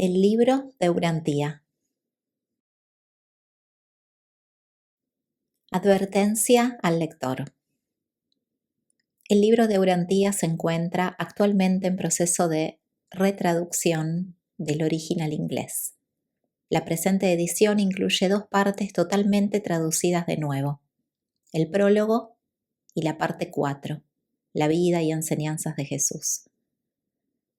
El libro de Urantía. Advertencia al lector. El libro de Urantía se encuentra actualmente en proceso de retraducción del original inglés. La presente edición incluye 2 partes totalmente traducidas de nuevo: el prólogo y la parte 4, la vida y enseñanzas de Jesús.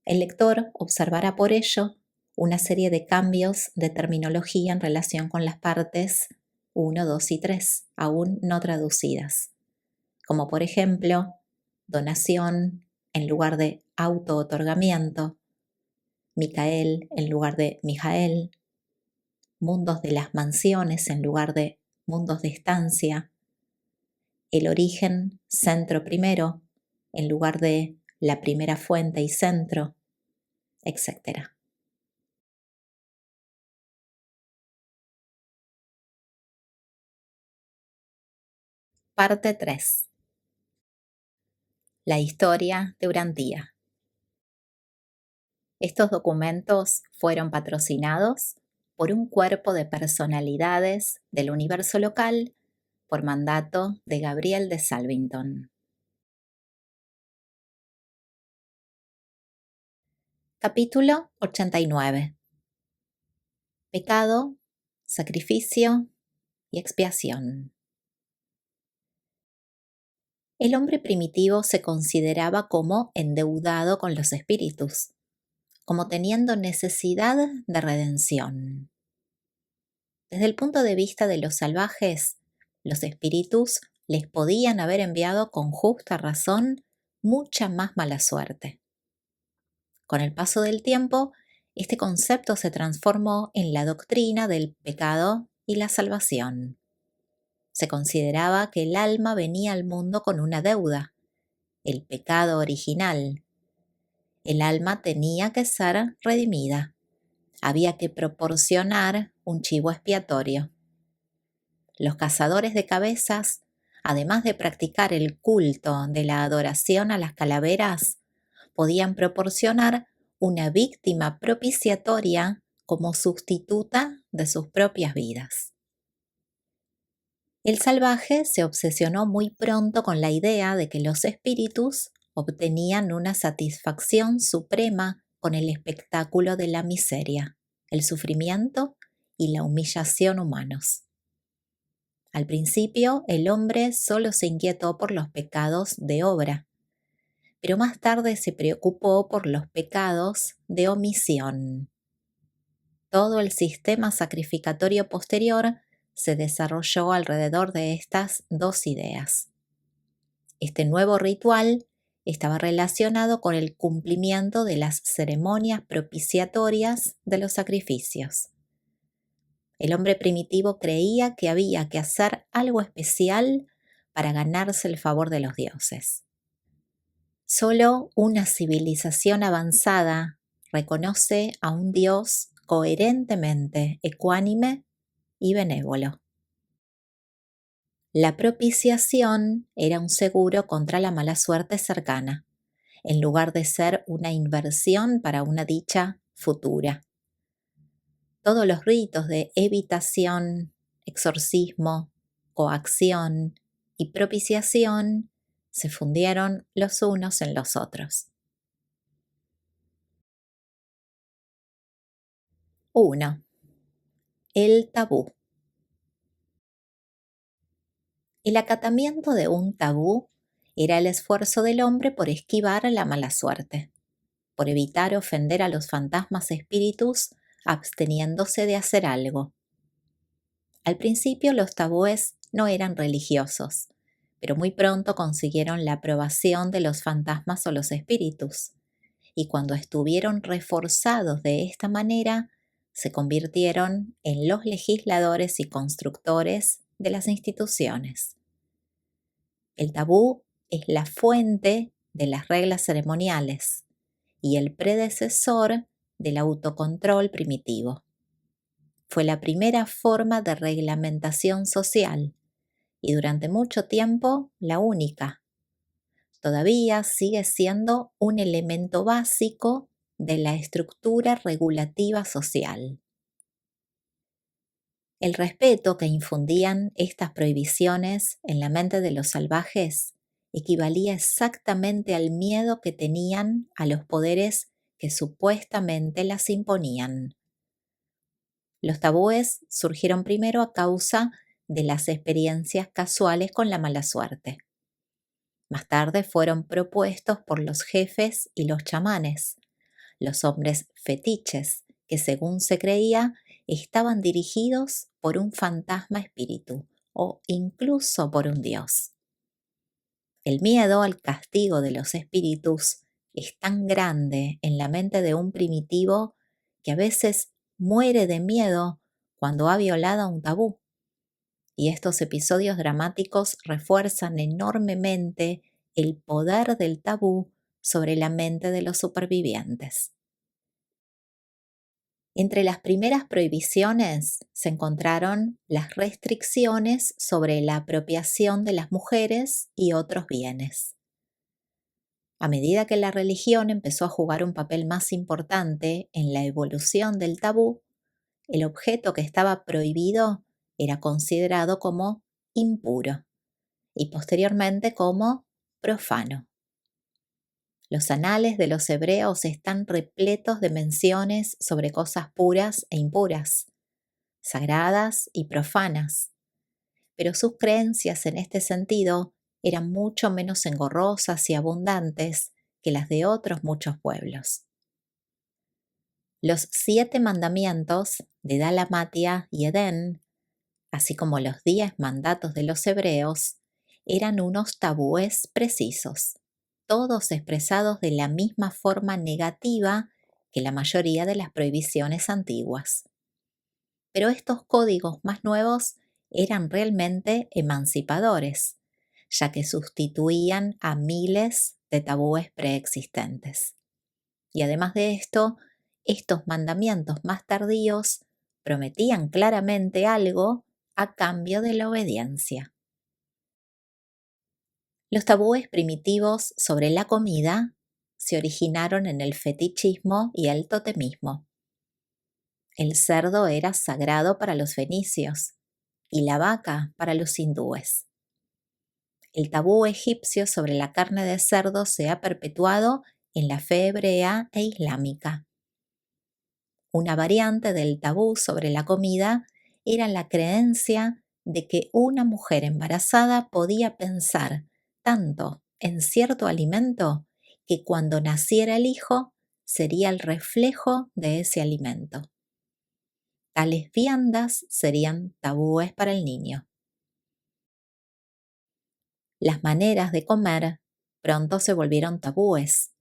El lector observará por ello una serie de cambios de terminología en relación con las partes 1, 2 y 3, aún no traducidas, como por ejemplo, donación en lugar de auto-otorgamiento, Micael en lugar de Mijael, mundos de las mansiones en lugar de mundos de estancia, el origen centro primero en lugar de la primera fuente y centro, etc. Parte 3. La historia de Urantía. Estos documentos fueron patrocinados por un cuerpo de personalidades del universo local por mandato de Gabriel de Salvington. Capítulo 89. Pecado, sacrificio y expiación. El hombre primitivo se consideraba como endeudado con los espíritus, como teniendo necesidad de redención. Desde el punto de vista de los salvajes, los espíritus les podían haber enviado con justa razón mucha más mala suerte. Con el paso del tiempo, este concepto se transformó en la doctrina del pecado y la salvación. Se consideraba que el alma venía al mundo con una deuda, el pecado original. El alma tenía que ser redimida. Había que proporcionar un chivo expiatorio. Los cazadores de cabezas, además de practicar el culto de la adoración a las calaveras, podían proporcionar una víctima propiciatoria como sustituta de sus propias vidas. El salvaje se obsesionó muy pronto con la idea de que los espíritus obtenían una satisfacción suprema con el espectáculo de la miseria, el sufrimiento y la humillación humanos. Al principio, el hombre solo se inquietó por los pecados de obra, pero más tarde se preocupó por los pecados de omisión. Todo el sistema sacrificatorio posterior se desarrolló alrededor de estas 2 ideas. Este nuevo ritual estaba relacionado con el cumplimiento de las ceremonias propiciatorias de los sacrificios. El hombre primitivo creía que había que hacer algo especial para ganarse el favor de los dioses. Solo una civilización avanzada reconoce a un Dios coherentemente ecuánime y benévolo. La propiciación era un seguro contra la mala suerte cercana, en lugar de ser una inversión para una dicha futura. Todos los ritos de evitación, exorcismo, coacción y propiciación se fundieron los unos en los otros. 1. El tabú. El acatamiento de un tabú era el esfuerzo del hombre por esquivar la mala suerte, por evitar ofender a los fantasmas espíritus absteniéndose de hacer algo. Al principio los tabúes no eran religiosos, pero muy pronto consiguieron la aprobación de los fantasmas o los espíritus, y cuando estuvieron reforzados de esta manera, se convirtieron en los legisladores y constructores de las instituciones. El tabú es la fuente de las reglas ceremoniales y el predecesor del autocontrol primitivo. Fue la primera forma de reglamentación social y durante mucho tiempo la única. Todavía sigue siendo un elemento básico de la estructura regulativa social. El respeto que infundían estas prohibiciones en la mente de los salvajes equivalía exactamente al miedo que tenían a los poderes que supuestamente las imponían. Los tabúes surgieron primero a causa de las experiencias casuales con la mala suerte. Más tarde fueron propuestos por los jefes y los chamanes, los hombres fetiches, que según se creía estaban dirigidos por un fantasma espíritu o incluso por un dios. El miedo al castigo de los espíritus es tan grande en la mente de un primitivo que a veces muere de miedo cuando ha violado un tabú. Y estos episodios dramáticos refuerzan enormemente el poder del tabú sobre la mente de los supervivientes. Entre las primeras prohibiciones se encontraron las restricciones sobre la apropiación de las mujeres y otros bienes. A medida que la religión empezó a jugar un papel más importante en la evolución del tabú, el objeto que estaba prohibido era considerado como impuro y posteriormente como profano. Los anales de los hebreos están repletos de menciones sobre cosas puras e impuras, sagradas y profanas, pero sus creencias en este sentido eran mucho menos engorrosas y abundantes que las de otros muchos pueblos. Los 7 mandamientos de Dalamatia y Edén, así como los 10 mandatos de los hebreos, eran unos tabúes precisos, todos expresados de la misma forma negativa que la mayoría de las prohibiciones antiguas. Pero estos códigos más nuevos eran realmente emancipadores, ya que sustituían a miles de tabúes preexistentes. Y además de esto, estos mandamientos más tardíos prometían claramente algo a cambio de la obediencia. Los tabúes primitivos sobre la comida se originaron en el fetichismo y el totemismo. El cerdo era sagrado para los fenicios y la vaca para los hindúes. El tabú egipcio sobre la carne de cerdo se ha perpetuado en la fe hebrea e islámica. Una variante del tabú sobre la comida era la creencia de que una mujer embarazada podía pensar tanto en cierto alimento que cuando naciera el hijo sería el reflejo de ese alimento. Tales viandas serían tabúes para el niño. Las maneras de comer pronto se volvieron tabúes,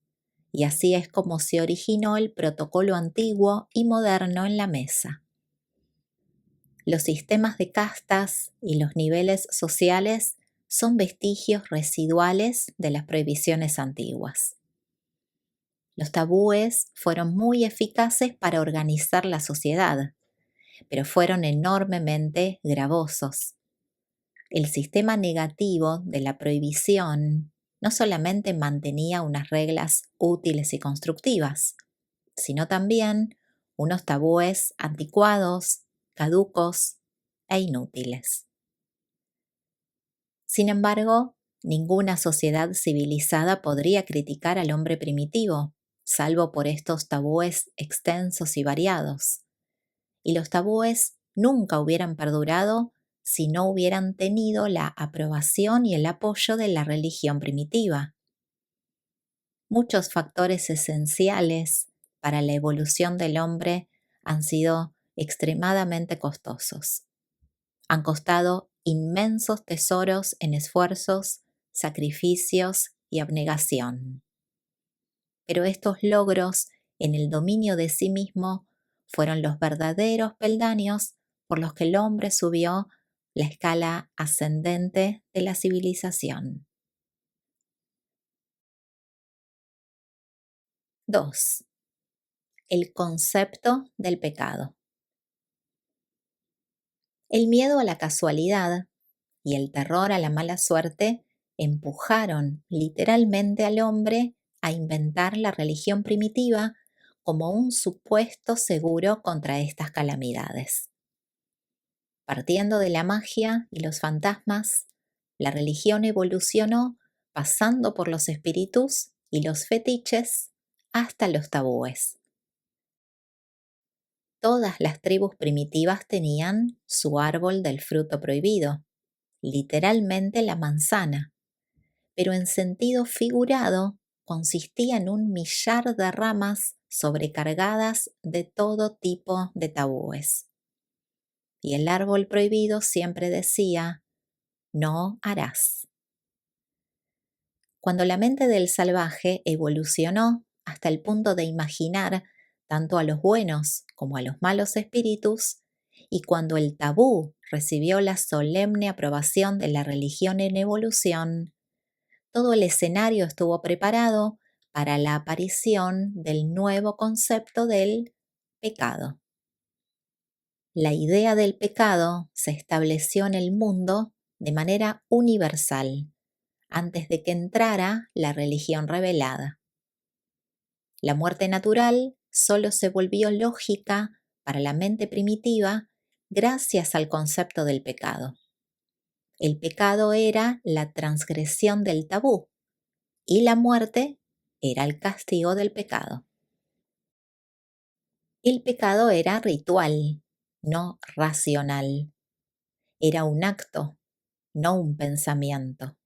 y así es como se originó el protocolo antiguo y moderno en la mesa. Los sistemas de castas y los niveles sociales son vestigios residuales de las prohibiciones antiguas. Los tabúes fueron muy eficaces para organizar la sociedad, pero fueron enormemente gravosos. El sistema negativo de la prohibición no solamente mantenía unas reglas útiles y constructivas, sino también unos tabúes anticuados, caducos e inútiles. Sin embargo, ninguna sociedad civilizada podría criticar al hombre primitivo, salvo por estos tabúes extensos y variados. Y los tabúes nunca hubieran perdurado si no hubieran tenido la aprobación y el apoyo de la religión primitiva. Muchos factores esenciales para la evolución del hombre han sido extremadamente costosos. Han costado inmensos tesoros en esfuerzos, sacrificios y abnegación. Pero estos logros en el dominio de sí mismo fueron los verdaderos peldaños por los que el hombre subió la escala ascendente de la civilización. 2. El concepto del pecado. El miedo a la casualidad y el terror a la mala suerte empujaron literalmente al hombre a inventar la religión primitiva como un supuesto seguro contra estas calamidades. Partiendo de la magia y los fantasmas, la religión evolucionó pasando por los espíritus y los fetiches hasta los tabúes. Todas las tribus primitivas tenían su árbol del fruto prohibido, literalmente la manzana, pero en sentido figurado consistía en un millar de ramas sobrecargadas de todo tipo de tabúes. Y el árbol prohibido siempre decía: no harás. Cuando la mente del salvaje evolucionó hasta el punto de imaginar tanto a los buenos como a los malos espíritus, y cuando el tabú recibió la solemne aprobación de la religión en evolución, todo el escenario estuvo preparado para la aparición del nuevo concepto del pecado. La idea del pecado se estableció en el mundo de manera universal, antes de que entrara la religión revelada. La muerte natural solo se volvió lógica para la mente primitiva gracias al concepto del pecado. El pecado era la transgresión del tabú y la muerte era el castigo del pecado. El pecado era ritual, no racional. Era un acto, no un pensamiento.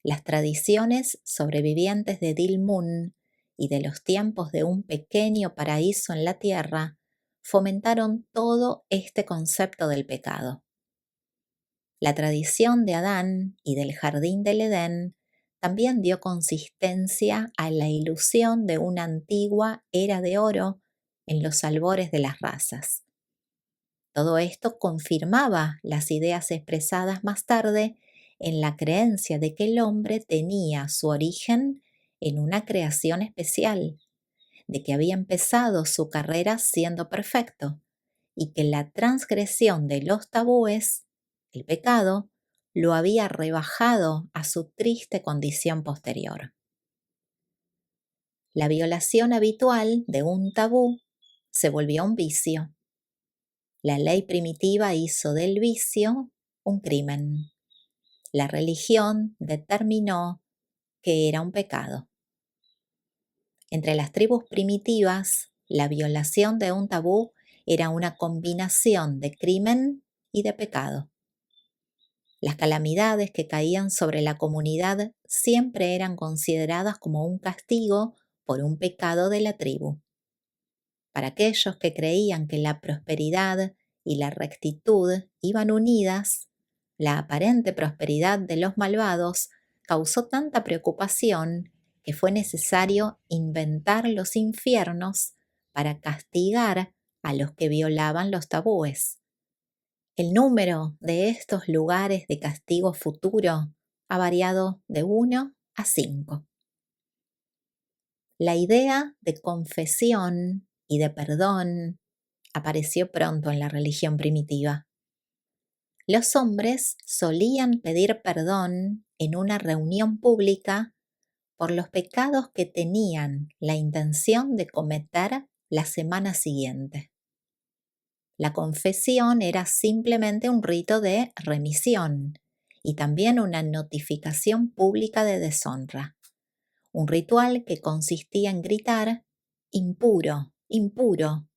Las tradiciones sobrevivientes de Dilmun y de los tiempos de un pequeño paraíso en la tierra fomentaron todo este concepto del pecado. La tradición de Adán y del jardín del Edén también dio consistencia a la ilusión de una antigua era de oro en los albores de las razas. Todo esto confirmaba las ideas expresadas más tarde en la creencia de que el hombre tenía su origen en una creación especial, de que había empezado su carrera siendo perfecto y que la transgresión de los tabúes, el pecado, lo había rebajado a su triste condición posterior. La violación habitual de un tabú se volvió un vicio. La ley primitiva hizo del vicio un crimen. La religión determinó que era un pecado. Entre las tribus primitivas, la violación de un tabú era una combinación de crimen y de pecado. Las calamidades que caían sobre la comunidad siempre eran consideradas como un castigo por un pecado de la tribu. Para aquellos que creían que la prosperidad y la rectitud iban unidas, la aparente prosperidad de los malvados causó tanta preocupación que fue necesario inventar los infiernos para castigar a los que violaban los tabúes. El número de estos lugares de castigo futuro ha variado de 1 a 5. La idea de confesión y de perdón apareció pronto en la religión primitiva. Los hombres solían pedir perdón en una reunión pública por los pecados que tenían la intención de cometer la semana siguiente. La confesión era simplemente un rito de remisión y también una notificación pública de deshonra. Un ritual que consistía en gritar: impuro, impuro.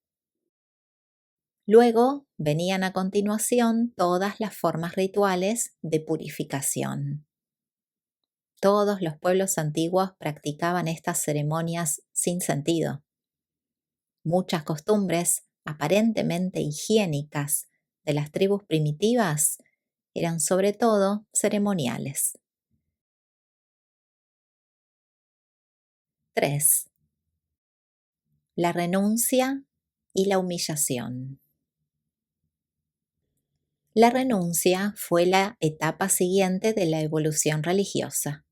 Luego venían a continuación todas las formas rituales de purificación. Todos los pueblos antiguos practicaban estas ceremonias sin sentido. Muchas costumbres aparentemente higiénicas de las tribus primitivas eran sobre todo ceremoniales. 3. La renuncia y la humillación. La renuncia fue la etapa siguiente de la evolución religiosa.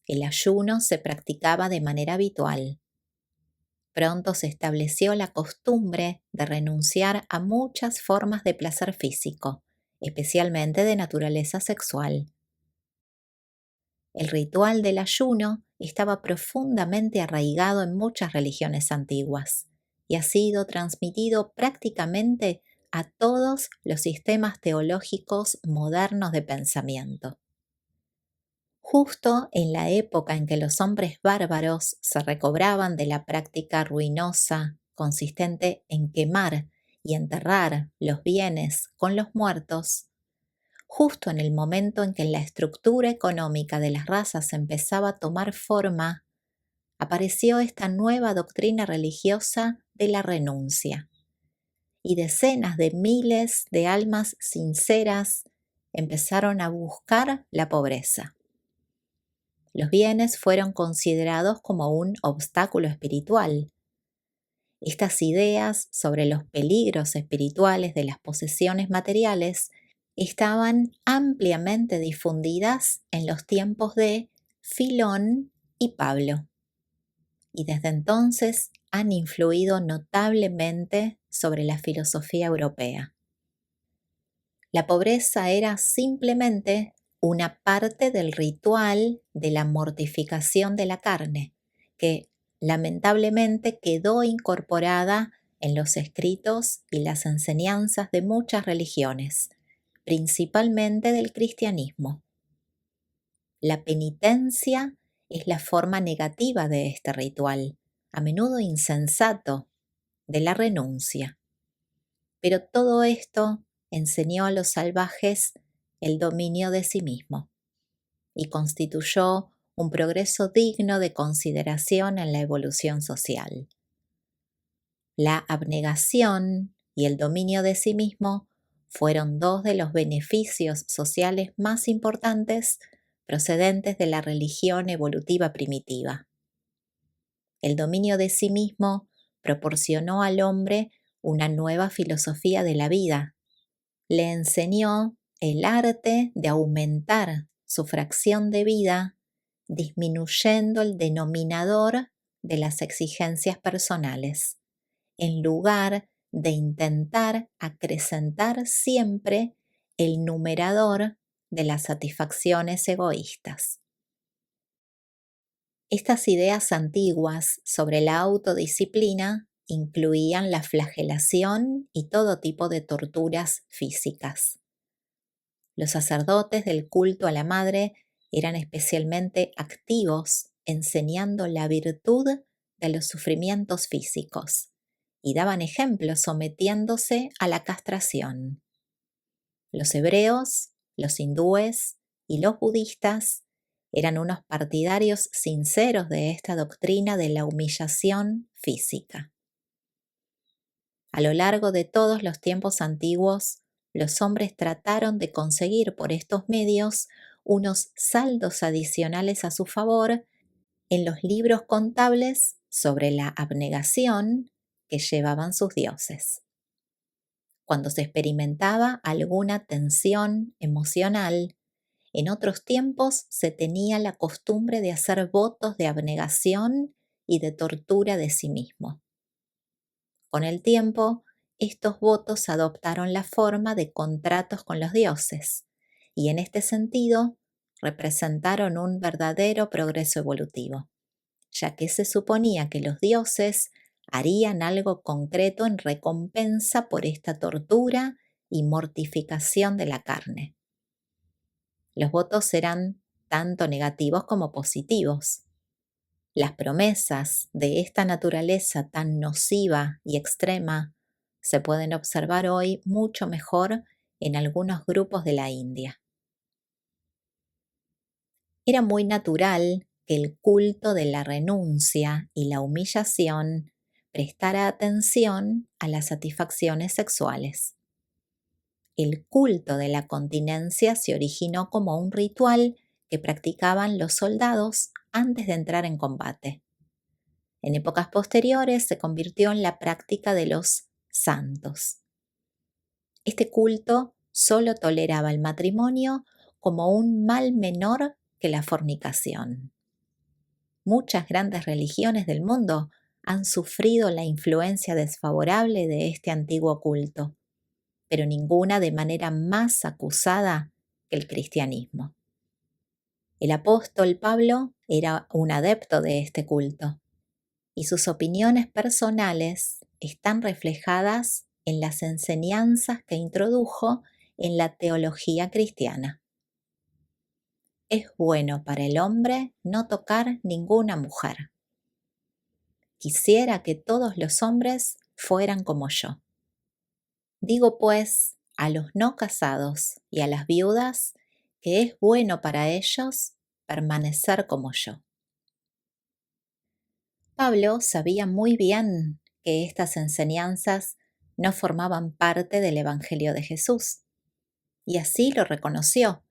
El ayuno se practicaba de manera habitual. Pronto se estableció la costumbre de renunciar a muchas formas de placer físico, especialmente de naturaleza sexual. El ritual del ayuno estaba profundamente arraigado en muchas religiones antiguas y ha sido transmitido prácticamente a todos los sistemas teológicos modernos de pensamiento. Justo en la época en que los hombres bárbaros se recobraban de la práctica ruinosa consistente en quemar y enterrar los bienes con los muertos, justo en el momento en que la estructura económica de las razas empezaba a tomar forma, apareció esta nueva doctrina religiosa de la renuncia, y decenas de miles de almas sinceras empezaron a buscar la pobreza. Los bienes fueron considerados como un obstáculo espiritual. Estas ideas sobre los peligros espirituales de las posesiones materiales estaban ampliamente difundidas en los tiempos de Filón y Pablo, y desde entonces han influido notablemente sobre la filosofía europea. La pobreza era simplemente una parte del ritual de la mortificación de la carne, que lamentablemente quedó incorporada en los escritos y las enseñanzas de muchas religiones, principalmente del cristianismo. La penitencia es la forma negativa de este ritual, a menudo insensato, de la renuncia. Pero todo esto enseñó a los salvajes el dominio de sí mismo y constituyó un progreso digno de consideración en la evolución social. La abnegación y el dominio de sí mismo fueron dos de los beneficios sociales más importantes procedentes de la religión evolutiva primitiva. El dominio de sí mismo proporcionó al hombre una nueva filosofía de la vida. Le enseñó el arte de aumentar su fracción de vida, disminuyendo el denominador de las exigencias personales, en lugar de intentar acrecentar siempre el numerador de las satisfacciones egoístas. Estas ideas antiguas sobre la autodisciplina incluían la flagelación y todo tipo de torturas físicas. Los sacerdotes del culto a la madre eran especialmente activos enseñando la virtud de los sufrimientos físicos y daban ejemplos sometiéndose a la castración. Los hebreos, los hindúes y los budistas eran unos partidarios sinceros de esta doctrina de la humillación física. A lo largo de todos los tiempos antiguos, los hombres trataron de conseguir por estos medios unos saldos adicionales a su favor en los libros contables sobre la abnegación que llevaban sus dioses. Cuando se experimentaba alguna tensión emocional, en otros tiempos se tenía la costumbre de hacer votos de abnegación y de tortura de sí mismo. Con el tiempo, estos votos adoptaron la forma de contratos con los dioses y en este sentido representaron un verdadero progreso evolutivo, ya que se suponía que los dioses harían algo concreto en recompensa por esta tortura y mortificación de la carne. Los votos eran tanto negativos como positivos. Las promesas de esta naturaleza tan nociva y extrema se pueden observar hoy mucho mejor en algunos grupos de la India. Era muy natural que el culto de la renuncia y la humillación prestara atención a las satisfacciones sexuales. El culto de la continencia se originó como un ritual que practicaban los soldados antes de entrar en combate. En épocas posteriores se convirtió en la práctica de los santos. Este culto solo toleraba el matrimonio como un mal menor que la fornicación. Muchas grandes religiones del mundo han sufrido la influencia desfavorable de este antiguo culto, pero ninguna de manera más acusada que el cristianismo. El apóstol Pablo era un adepto de este culto y sus opiniones personales están reflejadas en las enseñanzas que introdujo en la teología cristiana. Es bueno para el hombre no tocar ninguna mujer. Quisiera que todos los hombres fueran como yo. Digo pues a los no casados y a las viudas que es bueno para ellos permanecer como yo. Pablo sabía muy bien que estas enseñanzas no formaban parte del Evangelio de Jesús, y así lo reconoció,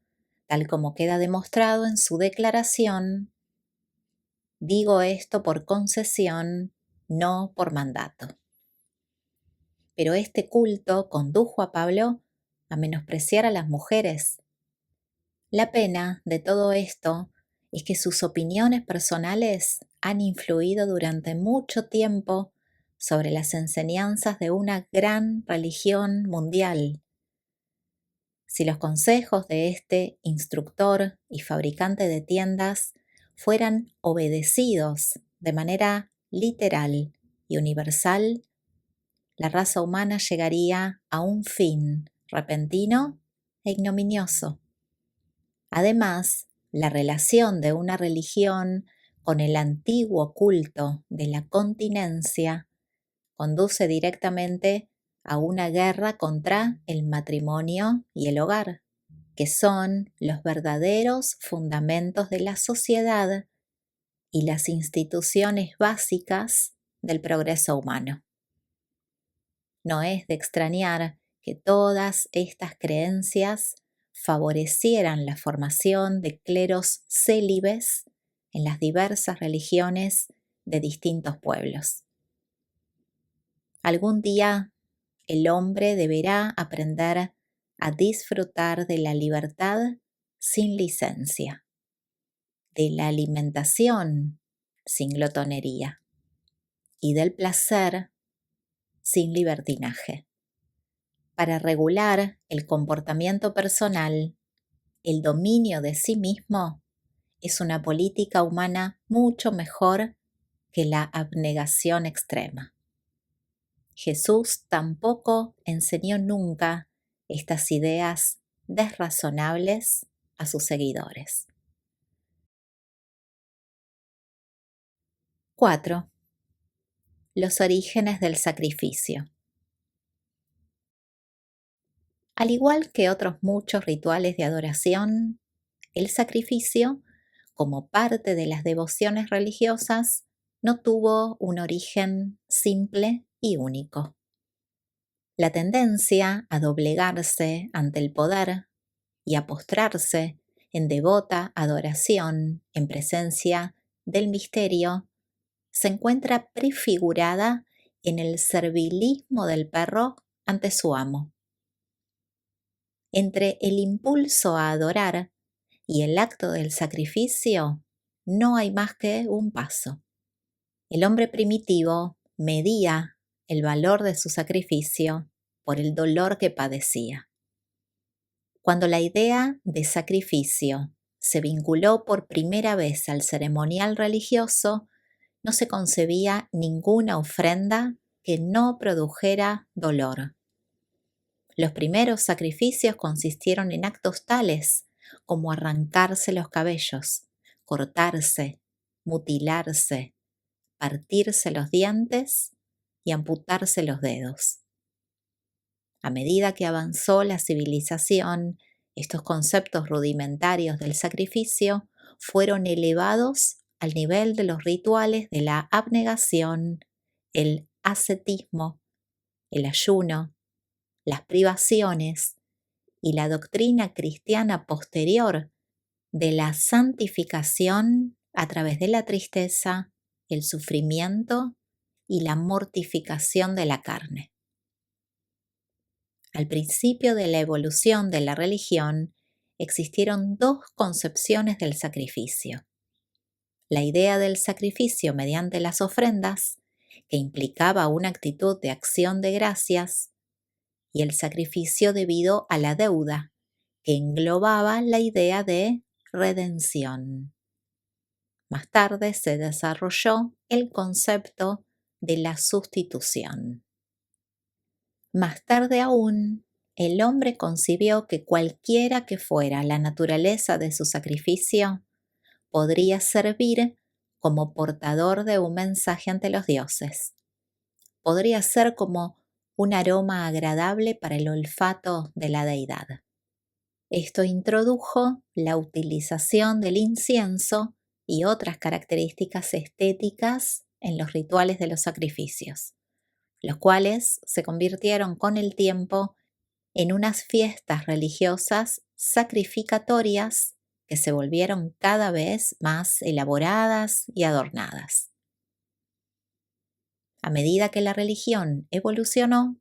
tal como queda demostrado en su declaración: digo esto por concesión, no por mandato. Pero este culto condujo a Pablo a menospreciar a las mujeres. La pena de todo esto es que sus opiniones personales han influido durante mucho tiempo sobre las enseñanzas de una gran religión mundial. Si los consejos de este instructor y fabricante de tiendas fueran obedecidos de manera literal y universal, la raza humana llegaría a un fin repentino e ignominioso. Además, la relación de una religión con el antiguo culto de la continencia conduce directamente a una guerra contra el matrimonio y el hogar, que son los verdaderos fundamentos de la sociedad y las instituciones básicas del progreso humano. No es de extrañar que todas estas creencias favorecieran la formación de cleros célibes en las diversas religiones de distintos pueblos. Algún día el hombre deberá aprender a disfrutar de la libertad sin licencia, de la alimentación sin glotonería y del placer sin libertinaje. Para regular el comportamiento personal, el dominio de sí mismo es una política humana mucho mejor que la abnegación extrema. Jesús tampoco enseñó nunca estas ideas desrazonables a sus seguidores. 4. Los orígenes del sacrificio. Al igual que otros muchos rituales de adoración, el sacrificio, como parte de las devociones religiosas, no tuvo un origen simple y único. La tendencia a doblegarse ante el poder y a postrarse en devota adoración en presencia del misterio se encuentra prefigurada en el servilismo del perro ante su amo. Entre el impulso a adorar y el acto del sacrificio no hay más que un paso. El hombre primitivo medía el valor de su sacrificio por el dolor que padecía. Cuando la idea de sacrificio se vinculó por primera vez al ceremonial religioso, no se concebía ninguna ofrenda que no produjera dolor. Los primeros sacrificios consistieron en actos tales como arrancarse los cabellos, cortarse, mutilarse, partirse los dientes y amputarse los dedos. A medida que avanzó la civilización, estos conceptos rudimentarios del sacrificio fueron elevados al nivel de los rituales de la abnegación, el ascetismo, el ayuno, las privaciones y la doctrina cristiana posterior de la santificación a través de la tristeza, el sufrimiento y la mortificación de la carne. Al principio de la evolución de la religión, existieron dos concepciones del sacrificio. La idea del sacrificio mediante las ofrendas, que implicaba una actitud de acción de gracias, y el sacrificio debido a la deuda, que englobaba la idea de redención. Más tarde se desarrolló el concepto de la sustitución. Más tarde aún, el hombre concibió que cualquiera que fuera la naturaleza de su sacrificio, podría servir como portador de un mensaje ante los dioses. Podría ser como un aroma agradable para el olfato de la deidad. Esto introdujo la utilización del incienso y otras características estéticas en los rituales de los sacrificios, los cuales se convirtieron con el tiempo en unas fiestas religiosas sacrificatorias que se volvieron cada vez más elaboradas y adornadas. A medida que la religión evolucionó,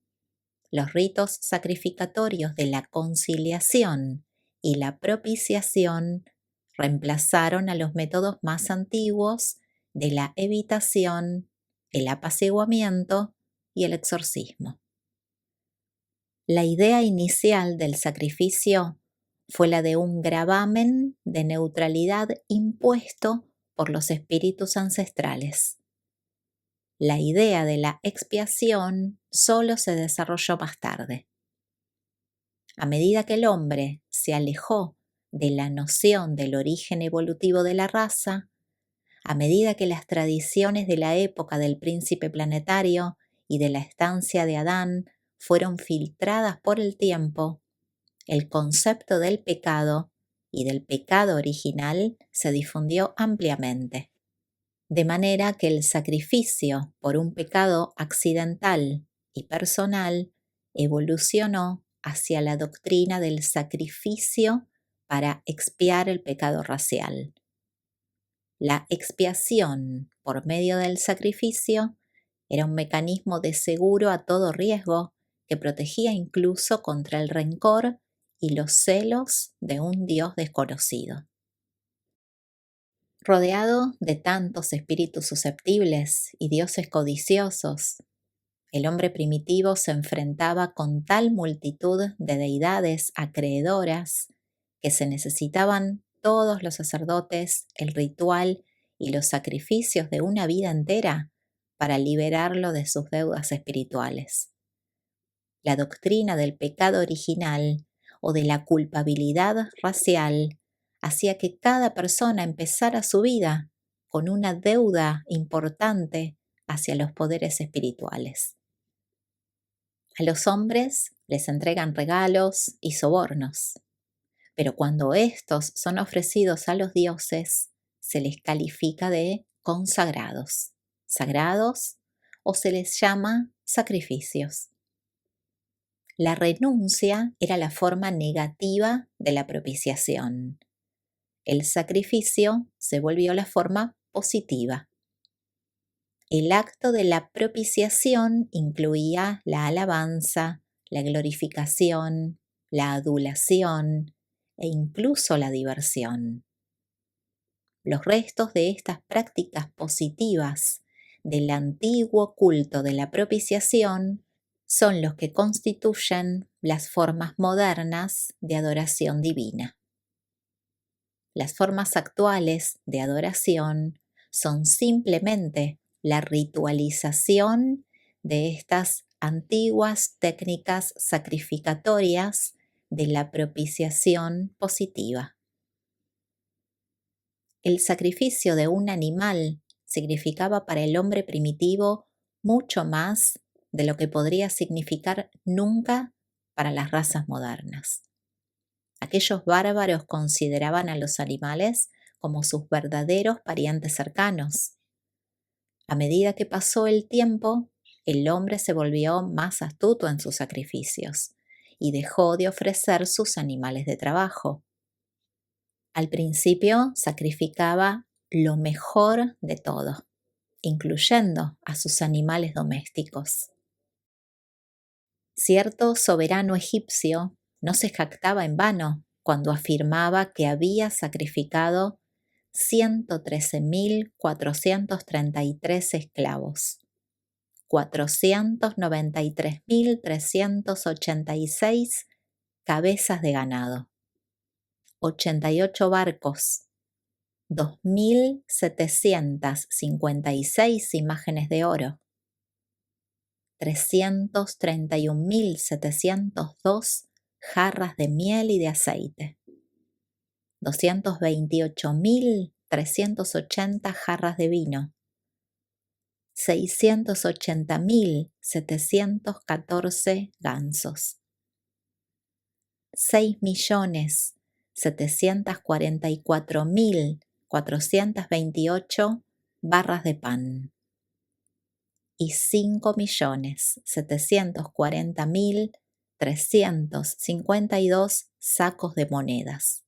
los ritos sacrificatorios de la conciliación y la propiciación reemplazaron a los métodos más antiguos de la evitación, el apaciguamiento y el exorcismo. La idea inicial del sacrificio fue la de un gravamen de neutralidad impuesto por los espíritus ancestrales. La idea de la expiación solo se desarrolló más tarde. A medida que el hombre se alejó de la noción del origen evolutivo de la raza, a medida que las tradiciones de la época del príncipe planetario y de la estancia de Adán fueron filtradas por el tiempo, el concepto del pecado y del pecado original se difundió ampliamente, de manera que el sacrificio por un pecado accidental y personal evolucionó hacia la doctrina del sacrificio para expiar el pecado racial. La expiación por medio del sacrificio era un mecanismo de seguro a todo riesgo que protegía incluso contra el rencor y los celos de un Dios desconocido. Rodeado de tantos espíritus susceptibles y dioses codiciosos, el hombre primitivo se enfrentaba con tal multitud de deidades acreedoras que se necesitaban todos los sacerdotes, el ritual y los sacrificios de una vida entera para liberarlo de sus deudas espirituales. La doctrina del pecado original o de la culpabilidad racial hacía que cada persona empezara su vida con una deuda importante hacia los poderes espirituales. A los hombres les entregan regalos y sobornos, pero cuando estos son ofrecidos a los dioses, se les califica de consagrados, sagrados, o se les llama sacrificios. La renuncia era la forma negativa de la propiciación. El sacrificio se volvió la forma positiva. El acto de la propiciación incluía la alabanza, la glorificación, la adulación e incluso la diversión. Los restos de estas prácticas positivas del antiguo culto de la propiciación son los que constituyen las formas modernas de adoración divina. Las formas actuales de adoración son simplemente la ritualización de estas antiguas técnicas sacrificatorias de la propiciación positiva. El sacrificio de un animal significaba para el hombre primitivo mucho más de lo que podría significar nunca para las razas modernas. Aquellos bárbaros consideraban a los animales como sus verdaderos parientes cercanos. A medida que pasó el tiempo, el hombre se volvió más astuto en sus sacrificios y dejó de ofrecer sus animales de trabajo. Al principio sacrificaba lo mejor de todo, incluyendo a sus animales domésticos. Cierto soberano egipcio no se jactaba en vano cuando afirmaba que había sacrificado 113.433 esclavos, 493.386 cabezas de ganado, 88 barcos, 2.756 imágenes de oro, 331.702 jarras de miel y de aceite, 228.380 jarras de vino, 680.714 gansos, 6.744.428 barras de pan y 5.740.352 sacos de monedas.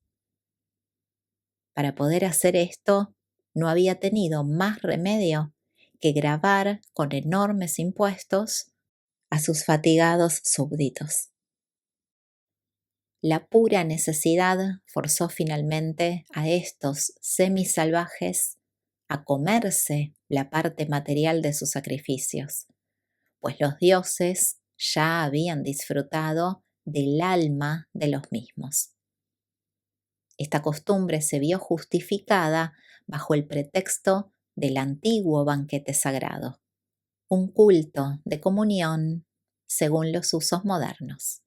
Para poder hacer esto, no había tenido más remedio que gravar con enormes impuestos a sus fatigados súbditos. La pura necesidad forzó finalmente a estos semisalvajes a comerse la parte material de sus sacrificios, pues los dioses ya habían disfrutado del alma de los mismos. Esta costumbre se vio justificada bajo el pretexto del antiguo banquete sagrado, un culto de comunión según los usos modernos.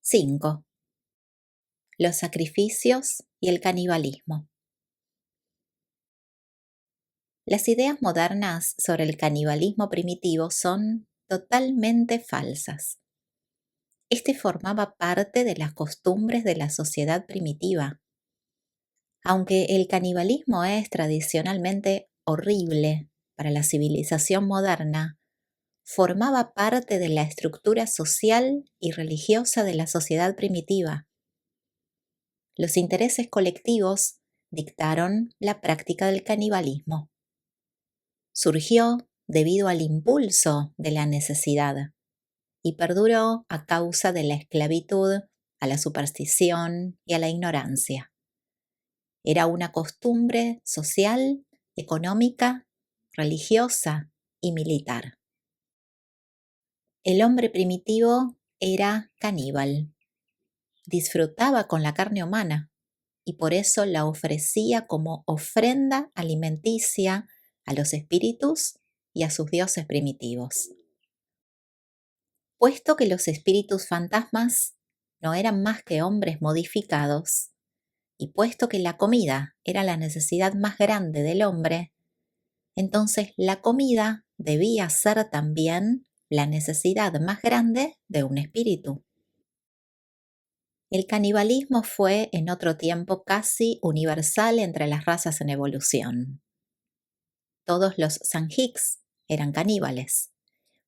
5. Los sacrificios y el canibalismo. Las ideas modernas sobre el canibalismo primitivo son totalmente falsas. Este formaba parte de las costumbres de la sociedad primitiva. Aunque el canibalismo es tradicionalmente horrible para la civilización moderna, formaba parte de la estructura social y religiosa de la sociedad primitiva. Los intereses colectivos dictaron la práctica del canibalismo. Surgió debido al impulso de la necesidad y perduró a causa de la esclavitud, a la superstición y a la ignorancia. Era una costumbre social, económica, religiosa y militar. El hombre primitivo era caníbal. Disfrutaba con la carne humana y por eso la ofrecía como ofrenda alimenticia a los espíritus y a sus dioses primitivos. Puesto que los espíritus fantasmas no eran más que hombres modificados, y puesto que la comida era la necesidad más grande del hombre, entonces la comida debía ser también la necesidad más grande de un espíritu. El canibalismo fue en otro tiempo casi universal entre las razas en evolución. Todos los Sanjiks eran caníbales,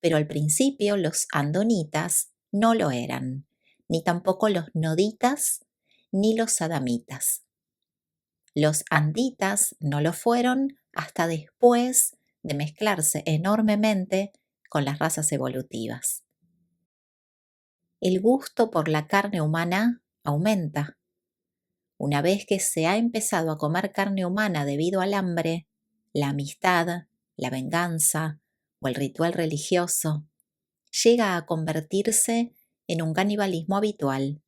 pero al principio los andonitas no lo eran, ni tampoco los noditas ni los adamitas. Los anditas no lo fueron hasta después de mezclarse enormemente con las razas evolutivas. El gusto por la carne humana aumenta. Una vez que se ha empezado a comer carne humana debido al hambre, la amistad, la venganza o el ritual religioso llega a convertirse en un canibalismo habitual.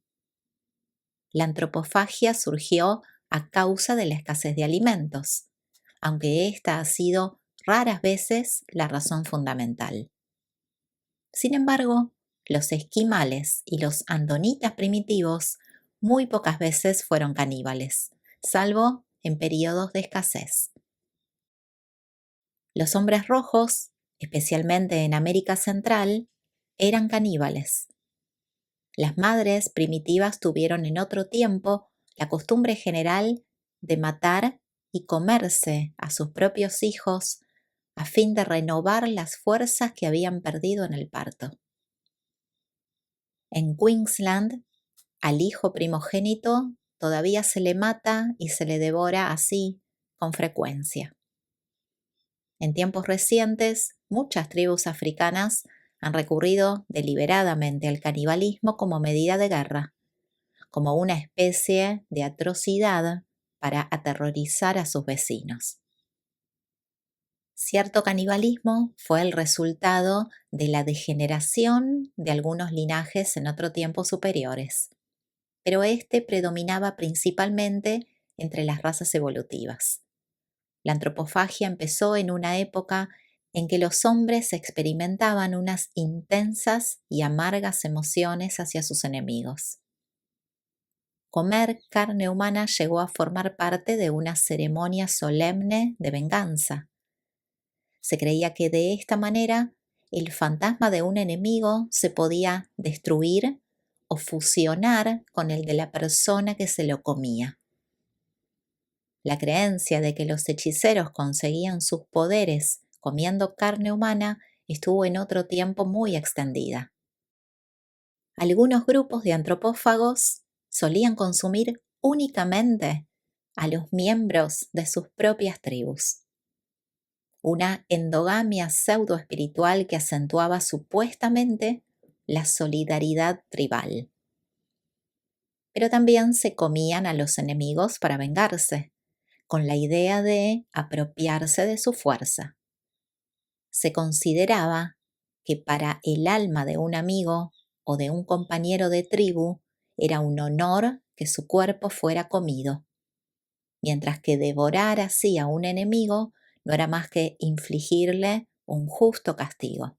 La antropofagia surgió a causa de la escasez de alimentos, aunque esta ha sido raras veces la razón fundamental. Sin embargo, los esquimales y los andonitas primitivos muy pocas veces fueron caníbales, salvo en periodos de escasez. Los hombres rojos, especialmente en América Central, eran caníbales. Las madres primitivas tuvieron en otro tiempo la costumbre general de matar y comerse a sus propios hijos a fin de renovar las fuerzas que habían perdido en el parto. En Queensland, al hijo primogénito todavía se le mata y se le devora así con frecuencia. En tiempos recientes, muchas tribus africanas han recurrido deliberadamente al canibalismo como medida de guerra, como una especie de atrocidad para aterrorizar a sus vecinos. Cierto canibalismo fue el resultado de la degeneración de algunos linajes en otro tiempo superiores, pero este predominaba principalmente entre las razas evolutivas. La antropofagia empezó en una época en que los hombres experimentaban unas intensas y amargas emociones hacia sus enemigos. Comer carne humana llegó a formar parte de una ceremonia solemne de venganza. Se creía que de esta manera el fantasma de un enemigo se podía destruir o fusionar con el de la persona que se lo comía. La creencia de que los hechiceros conseguían sus poderes comiendo carne humana estuvo en otro tiempo muy extendida. Algunos grupos de antropófagos solían consumir únicamente a los miembros de sus propias tribus. Una endogamia pseudoespiritual que acentuaba supuestamente la solidaridad tribal. Pero también se comían a los enemigos para vengarse, con la idea de apropiarse de su fuerza. Se consideraba que para el alma de un amigo o de un compañero de tribu era un honor que su cuerpo fuera comido, mientras que devorar así a un enemigo no era más que infligirle un justo castigo.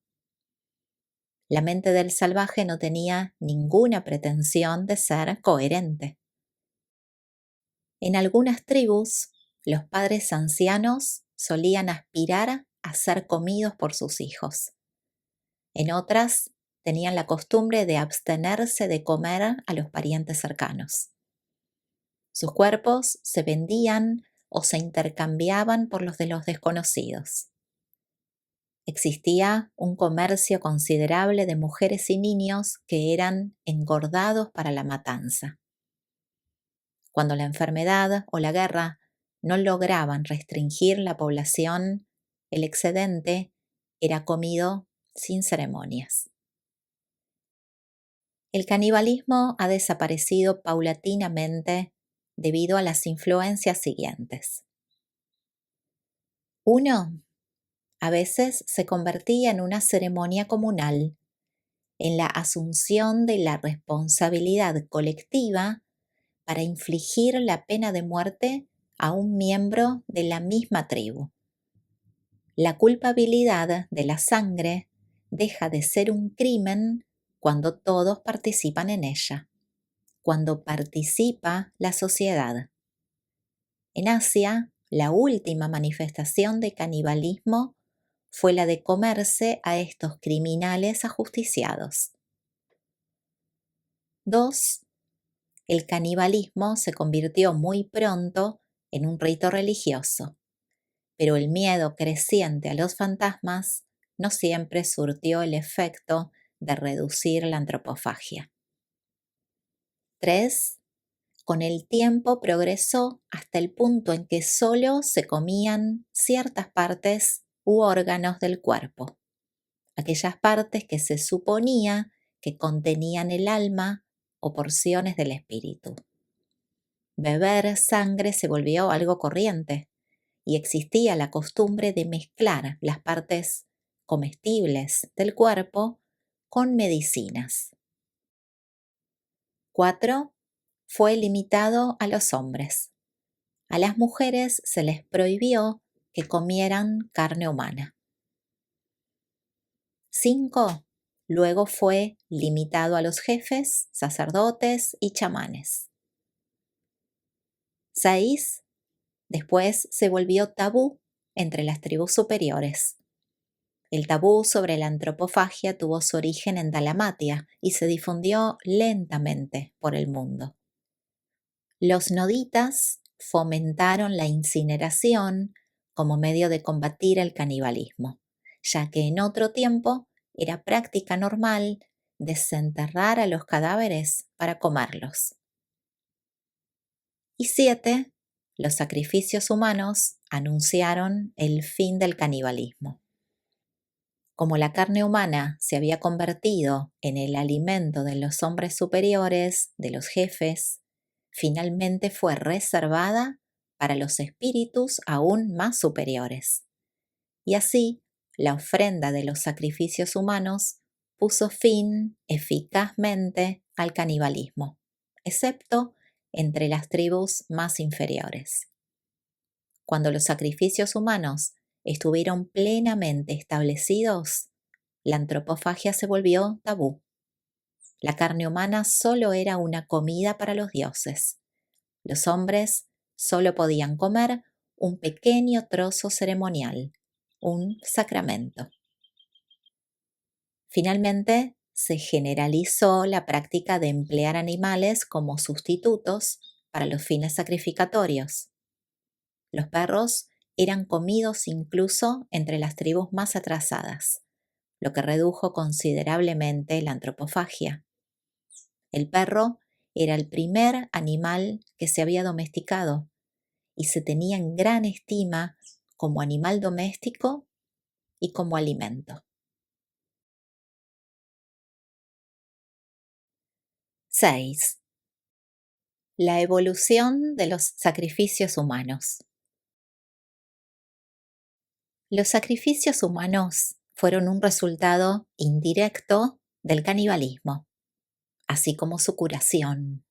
La mente del salvaje no tenía ninguna pretensión de ser coherente. En algunas tribus, los padres ancianos solían aspirar a ser comidos por sus hijos. En otras, tenían la costumbre de abstenerse de comer a los parientes cercanos. Sus cuerpos se vendían o se intercambiaban por los de los desconocidos. Existía un comercio considerable de mujeres y niños que eran engordados para la matanza. Cuando la enfermedad o la guerra no lograban restringir la población, el excedente era comido sin ceremonias. El canibalismo ha desaparecido paulatinamente debido a las influencias siguientes. 1. A veces se convertía en una ceremonia comunal, en la asunción de la responsabilidad colectiva para infligir la pena de muerte a un miembro de la misma tribu. La culpabilidad de la sangre deja de ser un crimen cuando todos participan en ella, cuando participa la sociedad. En Asia, la última manifestación de canibalismo fue la de comerse a estos criminales ajusticiados. 2. El canibalismo se convirtió muy pronto en un rito religioso, pero el miedo creciente a los fantasmas no siempre surtió el efecto de reducir la antropofagia. 3. Con el tiempo progresó hasta el punto en que solo se comían ciertas partes u órganos del cuerpo, aquellas partes que se suponía que contenían el alma o porciones del espíritu. Beber sangre se volvió algo corriente y existía la costumbre de mezclar las partes comestibles del cuerpo con medicinas. 4. Fue limitado a los hombres. A las mujeres se les prohibió que comieran carne humana. 5. Luego fue limitado a los jefes, sacerdotes y chamanes. 6. Después se volvió tabú entre las tribus superiores. El tabú sobre la antropofagia tuvo su origen en Dalmatia y se difundió lentamente por el mundo. Los noditas fomentaron la incineración como medio de combatir el canibalismo, ya que en otro tiempo era práctica normal desenterrar a los cadáveres para comerlos. Y 7. Los sacrificios humanos anunciaron el fin del canibalismo. Como la carne humana se había convertido en el alimento de los hombres superiores, de los jefes, finalmente fue reservada para los espíritus aún más superiores. y así la ofrenda de los sacrificios humanos puso fin eficazmente al canibalismo, excepto entre las tribus más inferiores. Cuando los sacrificios humanos estuvieron plenamente establecidos, la antropofagia se volvió tabú. La carne humana solo era una comida para los dioses. Los hombres solo podían comer un pequeño trozo ceremonial, un sacramento. Finalmente, se generalizó la práctica de emplear animales como sustitutos para los fines sacrificatorios. Los perros eran comidos incluso entre las tribus más atrasadas, lo que redujo considerablemente la antropofagia. El perro era el primer animal que se había domesticado y se tenía en gran estima como animal doméstico y como alimento. 6. La evolución de los sacrificios humanos. Los sacrificios humanos fueron un resultado indirecto del canibalismo, así como su curación.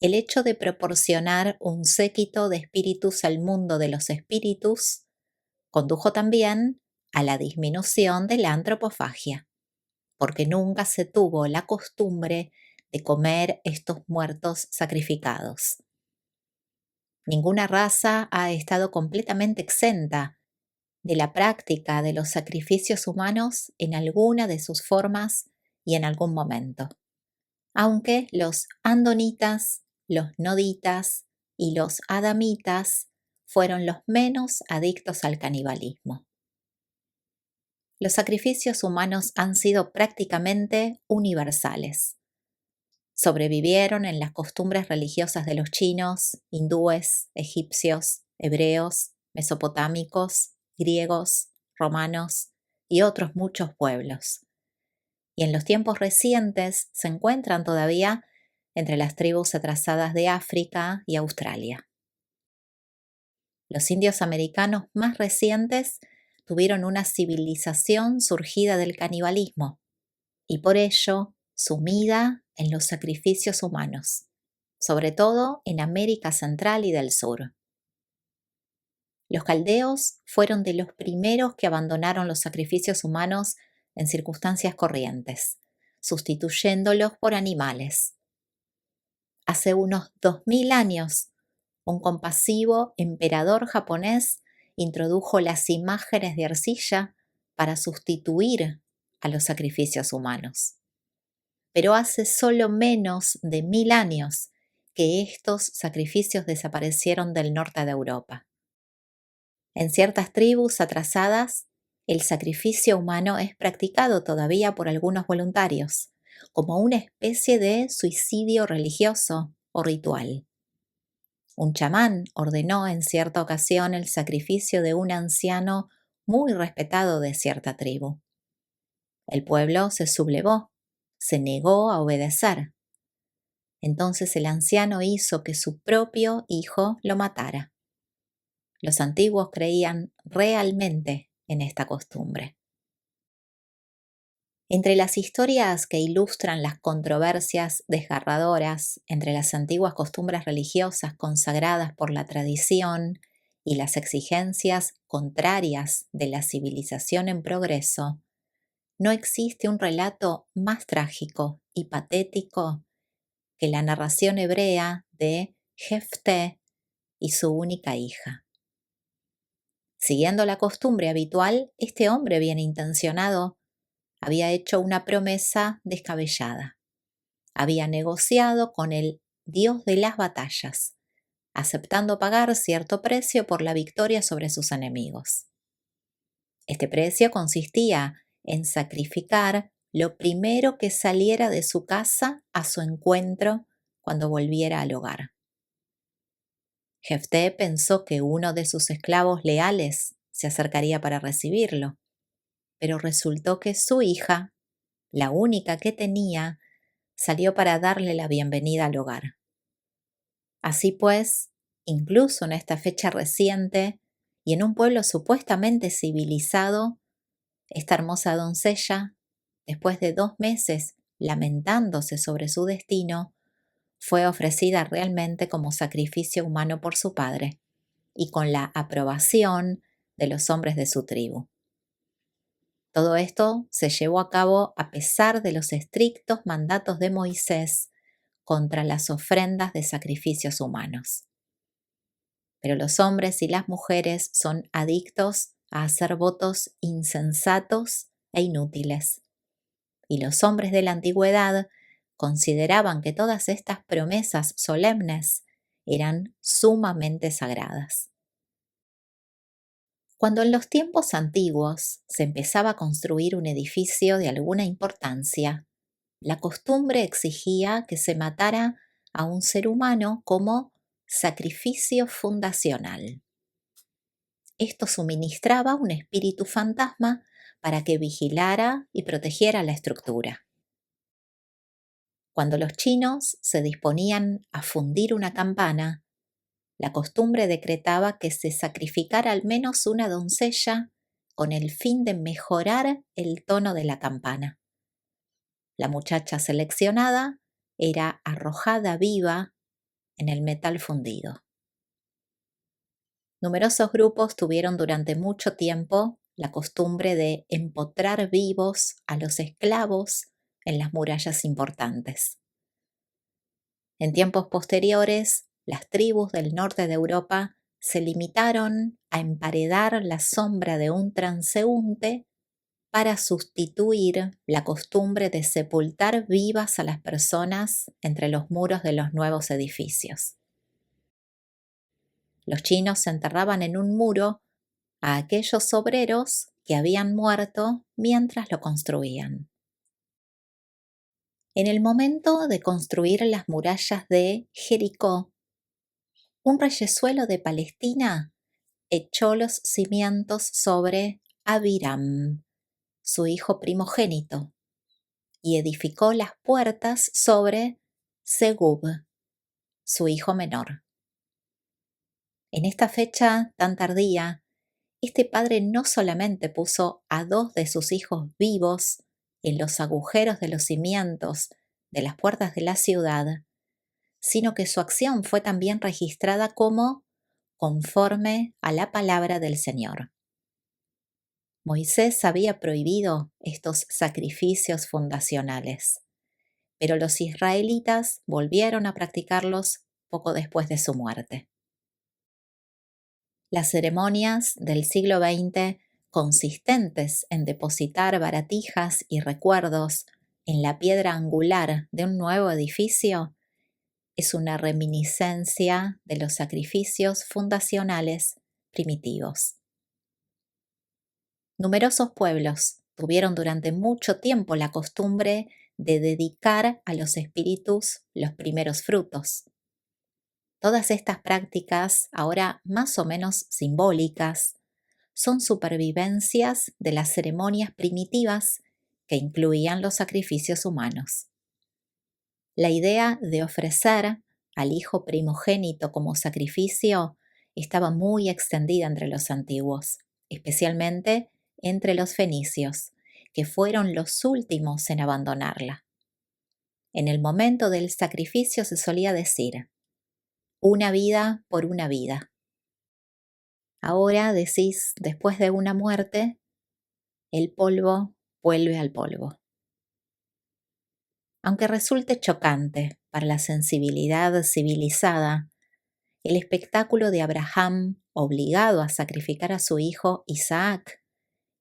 El hecho de proporcionar un séquito de espíritus al mundo de los espíritus condujo también a la disminución de la antropofagia, porque nunca se tuvo la costumbre de comer estos muertos sacrificados. Ninguna raza ha estado completamente exenta de la práctica de los sacrificios humanos en alguna de sus formas y en algún momento, aunque los andonitas, los noditas y los adamitas fueron los menos adictos al canibalismo. Los sacrificios humanos han sido prácticamente universales. Sobrevivieron en las costumbres religiosas de los chinos, hindúes, egipcios, hebreos, mesopotámicos, griegos, romanos y otros muchos pueblos. Y en los tiempos recientes se encuentran todavía entre las tribus atrasadas de África y Australia. Los indios americanos más recientes tuvieron una civilización surgida del canibalismo y por ello sumida en los sacrificios humanos, sobre todo en América Central y del Sur. Los caldeos fueron de los primeros que abandonaron los sacrificios humanos en circunstancias corrientes, sustituyéndolos por animales. Hace unos 2000 años, un compasivo emperador japonés introdujo las imágenes de arcilla para sustituir a los sacrificios humanos. Pero hace solo menos de 1000 años que estos sacrificios desaparecieron del norte de Europa. En ciertas tribus atrasadas, el sacrificio humano es practicado todavía por algunos voluntarios, como una especie de suicidio religioso o ritual. Un chamán ordenó en cierta ocasión el sacrificio de un anciano muy respetado de cierta tribu. El pueblo se sublevó, se negó a obedecer. Entonces el anciano hizo que su propio hijo lo matara. Los antiguos creían realmente en esta costumbre. Entre las historias que ilustran las controversias desgarradoras entre las antiguas costumbres religiosas consagradas por la tradición y las exigencias contrarias de la civilización en progreso, no existe un relato más trágico y patético que la narración hebrea de Jefté y su única hija. Siguiendo la costumbre habitual, este hombre bien intencionado había hecho una promesa descabellada. Había negociado con el dios de las batallas, aceptando pagar cierto precio por la victoria sobre sus enemigos. Este precio consistía en sacrificar lo primero que saliera de su casa a su encuentro cuando volviera al hogar. Jefté pensó que uno de sus esclavos leales se acercaría para recibirlo, pero resultó que su hija, la única que tenía, salió para darle la bienvenida al hogar. Así pues, incluso en esta fecha reciente, Y en un pueblo supuestamente civilizado, esta hermosa doncella, después de 2 meses lamentándose sobre su destino, fue ofrecida realmente como sacrificio humano por su padre y con la aprobación de los hombres de su tribu. Todo esto se llevó a cabo a pesar de los estrictos mandatos de Moisés contra las ofrendas de sacrificios humanos. Pero los hombres y las mujeres son adictos a hacer votos insensatos e inútiles. Y los hombres de la antigüedad consideraban que todas estas promesas solemnes eran sumamente sagradas. Cuando en los tiempos antiguos se empezaba a construir un edificio de alguna importancia, la costumbre exigía que se matara a un ser humano como sacrificio fundacional. Esto suministraba un espíritu fantasma para que vigilara y protegiera la estructura. Cuando los chinos se disponían a fundir una campana, la costumbre decretaba que se sacrificara al menos una doncella con el fin de mejorar el tono de la campana. La muchacha seleccionada era arrojada viva en el metal fundido. Numerosos grupos tuvieron durante mucho tiempo la costumbre de empotrar vivos a los esclavos en las murallas importantes. En tiempos posteriores, las tribus del norte de Europa se limitaron a emparedar la sombra de un transeúnte para sustituir la costumbre de sepultar vivas a las personas entre los muros de los nuevos edificios. Los chinos enterraban en un muro a aquellos obreros que habían muerto mientras lo construían. En el momento de construir las murallas de Jericó, un reyesuelo de Palestina echó los cimientos sobre Abiram, su hijo primogénito, y edificó las puertas sobre Segub, su hijo menor. En esta fecha tan tardía, este padre no solamente puso a 2 de sus hijos vivos en los agujeros de los cimientos de las puertas de la ciudad, sino que su acción fue también registrada como conforme a la palabra del Señor. Moisés había prohibido estos sacrificios fundacionales, pero los israelitas volvieron a practicarlos poco después de su muerte. Las ceremonias del siglo XX, consistentes en depositar baratijas y recuerdos en la piedra angular de un nuevo edificio, es una reminiscencia de los sacrificios fundacionales primitivos. Numerosos pueblos tuvieron durante mucho tiempo la costumbre de dedicar a los espíritus los primeros frutos. Todas estas prácticas, ahora más o menos simbólicas, son supervivencias de las ceremonias primitivas que incluían los sacrificios humanos. La idea de ofrecer al hijo primogénito como sacrificio estaba muy extendida entre los antiguos, especialmente entre los fenicios, que fueron los últimos en abandonarla. En el momento del sacrificio se solía decir: una vida por una vida. Ahora decís, después de una muerte, el polvo vuelve al polvo. Aunque resulte chocante para la sensibilidad civilizada, el espectáculo de Abraham obligado a sacrificar a su hijo Isaac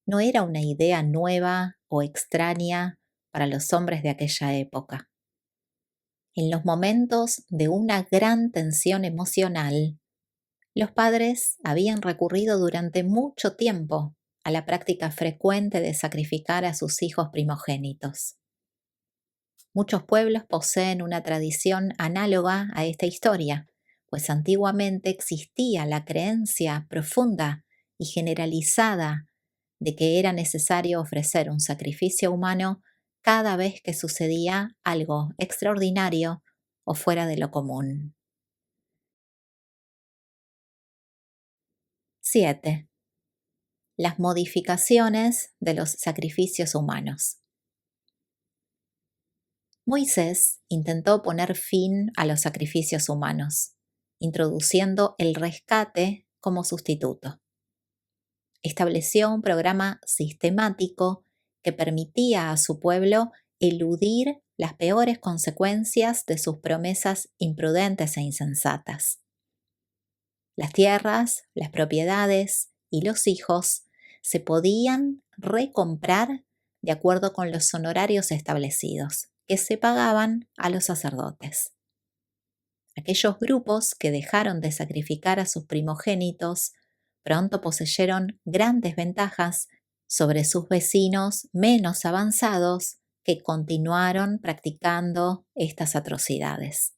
no era una idea nueva o extraña para los hombres de aquella época. En los momentos de una gran tensión emocional, los padres habían recurrido durante mucho tiempo a la práctica frecuente de sacrificar a sus hijos primogénitos. Muchos pueblos poseen una tradición análoga a esta historia, pues antiguamente existía la creencia profunda y generalizada de que era necesario ofrecer un sacrificio humano cada vez que sucedía algo extraordinario o fuera de lo común. 7. Las modificaciones de los sacrificios humanos. Moisés intentó poner fin a los sacrificios humanos, introduciendo el rescate como sustituto. Estableció un programa sistemático que permitía a su pueblo eludir las peores consecuencias de sus promesas imprudentes e insensatas. Las tierras, las propiedades y los hijos se podían recomprar de acuerdo con los honorarios establecidos, que se pagaban a los sacerdotes. Aquellos grupos que dejaron de sacrificar a sus primogénitos pronto poseyeron grandes ventajas sobre sus vecinos menos avanzados que continuaron practicando estas atrocidades.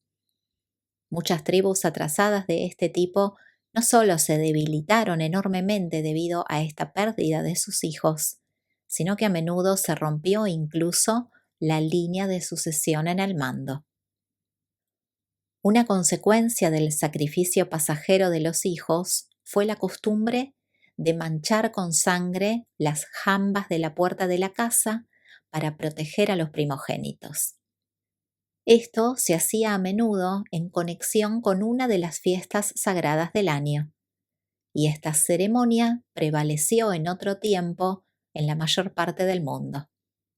Muchas tribus atrasadas de este tipo no solo se debilitaron enormemente debido a esta pérdida de sus hijos, sino que a menudo se rompió incluso la línea de sucesión en el mando. Una consecuencia del sacrificio pasajero de los hijos fue la costumbre de manchar con sangre las jambas de la puerta de la casa para proteger a los primogénitos. Esto se hacía a menudo en conexión con una de las fiestas sagradas del año, y esta ceremonia prevaleció en otro tiempo en la mayor parte del mundo,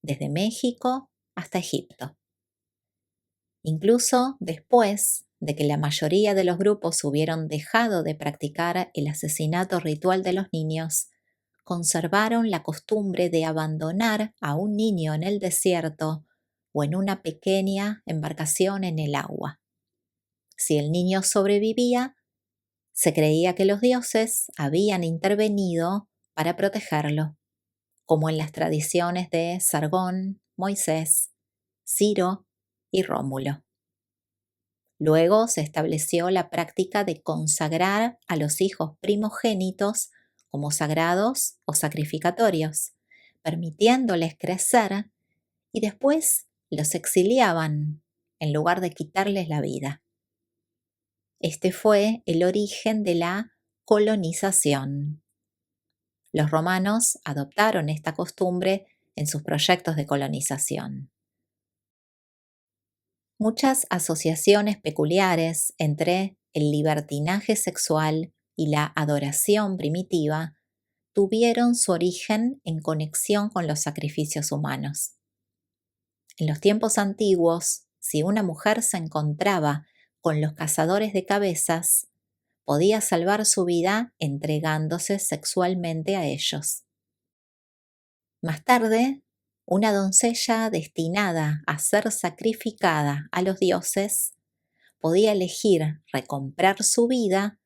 desde México hasta Egipto. Incluso después de que la mayoría de los grupos hubieron dejado de practicar el asesinato ritual de los niños, conservaron la costumbre de abandonar a un niño en el desierto o en una pequeña embarcación en el agua. Si el niño sobrevivía, se creía que los dioses habían intervenido para protegerlo, como en las tradiciones de Sargón, Moisés, Ciro y Rómulo. Luego se estableció la práctica de consagrar a los hijos primogénitos como sagrados o sacrificatorios, permitiéndoles crecer, y después los exiliaban en lugar de quitarles la vida. Este fue el origen de la colonización. Los romanos adoptaron esta costumbre en sus proyectos de colonización. Muchas asociaciones peculiares entre el libertinaje sexual y la adoración primitiva tuvieron su origen en conexión con los sacrificios humanos. En los tiempos antiguos, si una mujer se encontraba con los cazadores de cabezas, podía salvar su vida entregándose sexualmente a ellos. Más tarde, una doncella destinada a ser sacrificada a los dioses podía elegir recomprar su vida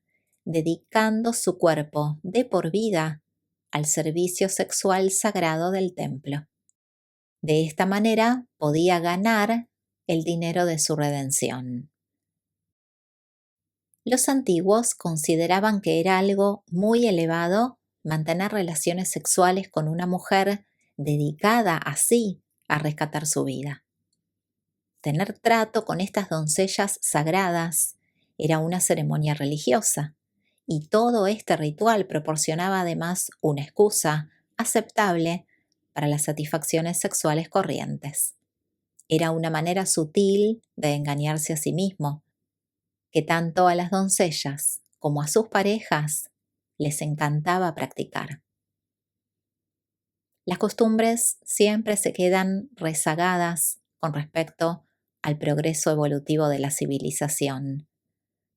dedicando su cuerpo de por vida al servicio sexual sagrado del templo. De esta manera podía ganar el dinero de su redención. Los antiguos consideraban que era algo muy elevado mantener relaciones sexuales con una mujer dedicada así a rescatar su vida. Tener trato con estas doncellas sagradas era una ceremonia religiosa, y todo este ritual proporcionaba además una excusa aceptable para las satisfacciones sexuales corrientes. Era una manera sutil de engañarse a sí mismo, que tanto a las doncellas como a sus parejas les encantaba practicar. Las costumbres siempre se quedan rezagadas con respecto al progreso evolutivo de la civilización,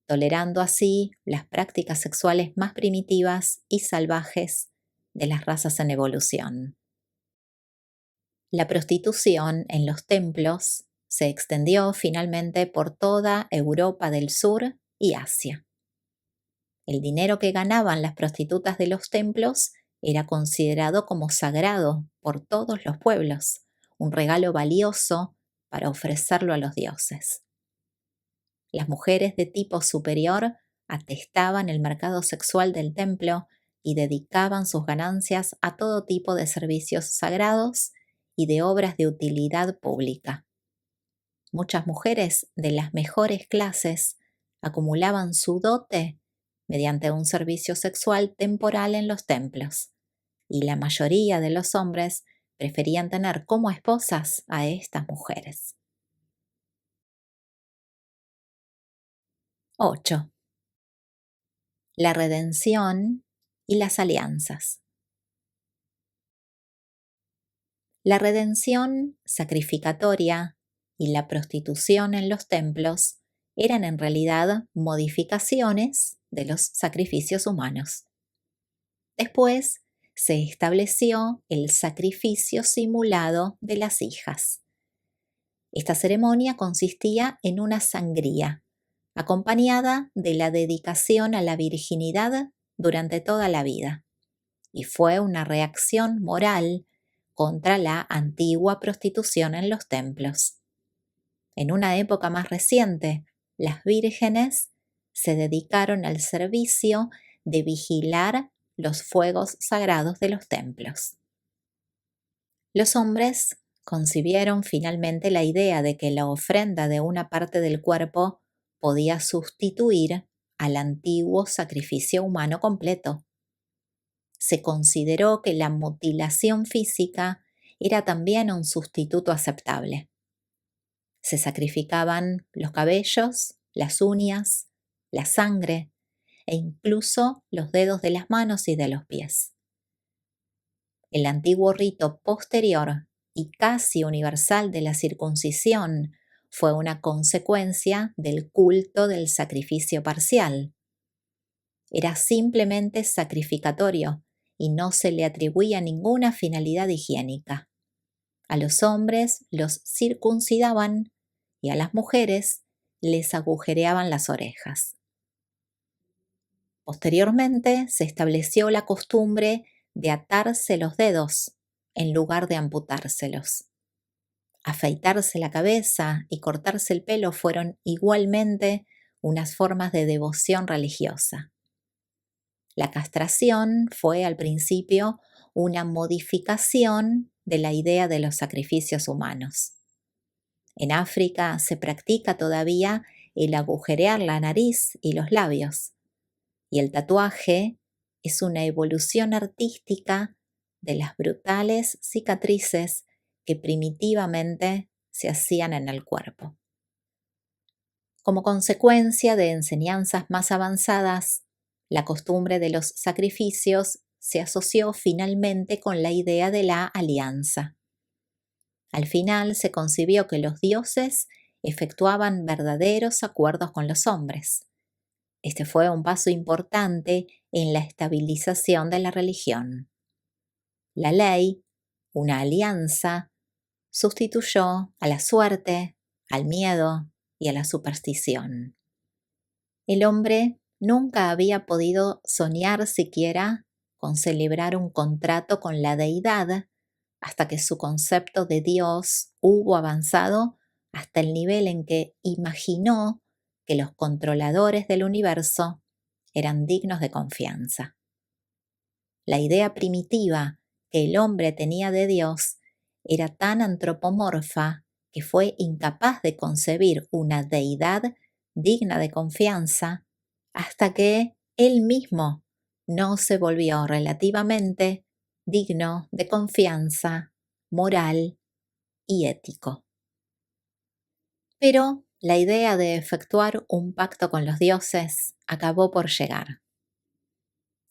tolerando así las prácticas sexuales más primitivas y salvajes de las razas en evolución. La prostitución en los templos se extendió finalmente por toda Europa del Sur y Asia. El dinero que ganaban las prostitutas de los templos era considerado como sagrado por todos los pueblos, un regalo valioso para ofrecerlo a los dioses. Las mujeres de tipo superior atestaban el mercado sexual del templo y dedicaban sus ganancias a todo tipo de servicios sagrados y de obras de utilidad pública. Muchas mujeres de las mejores clases acumulaban su dote mediante un servicio sexual temporal en los templos, y la mayoría de los hombres preferían tener como esposas a estas mujeres. 8. La redención y las alianzas. La redención sacrificatoria y la prostitución en los templos eran en realidad modificaciones de los sacrificios humanos. Después se estableció el sacrificio simulado de las hijas. Esta ceremonia consistía en una sangría, acompañada de la dedicación a la virginidad durante toda la vida, y fue una reacción moral contra la antigua prostitución en los templos. En una época más reciente, las vírgenes se dedicaron al servicio de vigilar los fuegos sagrados de los templos. Los hombres concibieron finalmente la idea de que la ofrenda de una parte del cuerpo podía sustituir al antiguo sacrificio humano completo. Se consideró que la mutilación física era también un sustituto aceptable. Se sacrificaban los cabellos, las uñas, la sangre e incluso los dedos de las manos y de los pies. El antiguo rito posterior y casi universal de la circuncisión fue una consecuencia del culto del sacrificio parcial. Era simplemente sacrificatorio y no se le atribuía ninguna finalidad higiénica. A los hombres los circuncidaban y a las mujeres les agujereaban las orejas. Posteriormente se estableció la costumbre de atarse los dedos en lugar de amputárselos. Afeitarse la cabeza y cortarse el pelo fueron igualmente unas formas de devoción religiosa. La castración fue al principio una modificación de la idea de los sacrificios humanos. En África se practica todavía el agujerear la nariz y los labios, y el tatuaje es una evolución artística de las brutales cicatrices que primitivamente se hacían en el cuerpo. Como consecuencia de enseñanzas más avanzadas, la costumbre de los sacrificios se asoció finalmente con la idea de la alianza. Al final se concibió que los dioses efectuaban verdaderos acuerdos con los hombres. Este fue un paso importante en la estabilización de la religión. La ley, una alianza, sustituyó a la suerte, al miedo y a la superstición. El hombre nunca había podido soñar siquiera con celebrar un contrato con la deidad hasta que su concepto de Dios hubo avanzado hasta el nivel en que imaginó que los controladores del universo eran dignos de confianza. La idea primitiva que el hombre tenía de Dios era tan antropomorfa que fue incapaz de concebir una deidad digna de confianza hasta que él mismo no se volvió relativamente digno de confianza, moral y ético. Pero la idea de efectuar un pacto con los dioses acabó por llegar.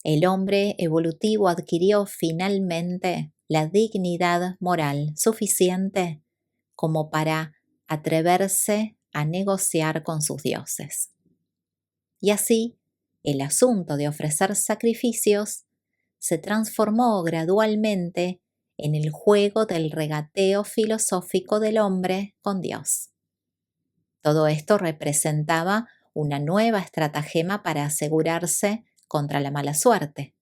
El hombre evolutivo adquirió finalmente la dignidad moral suficiente como para atreverse a negociar con sus dioses. Y así, el asunto de ofrecer sacrificios se transformó gradualmente en el juego del regateo filosófico del hombre con Dios. Todo esto representaba una nueva estratagema para asegurarse contra la mala suerte,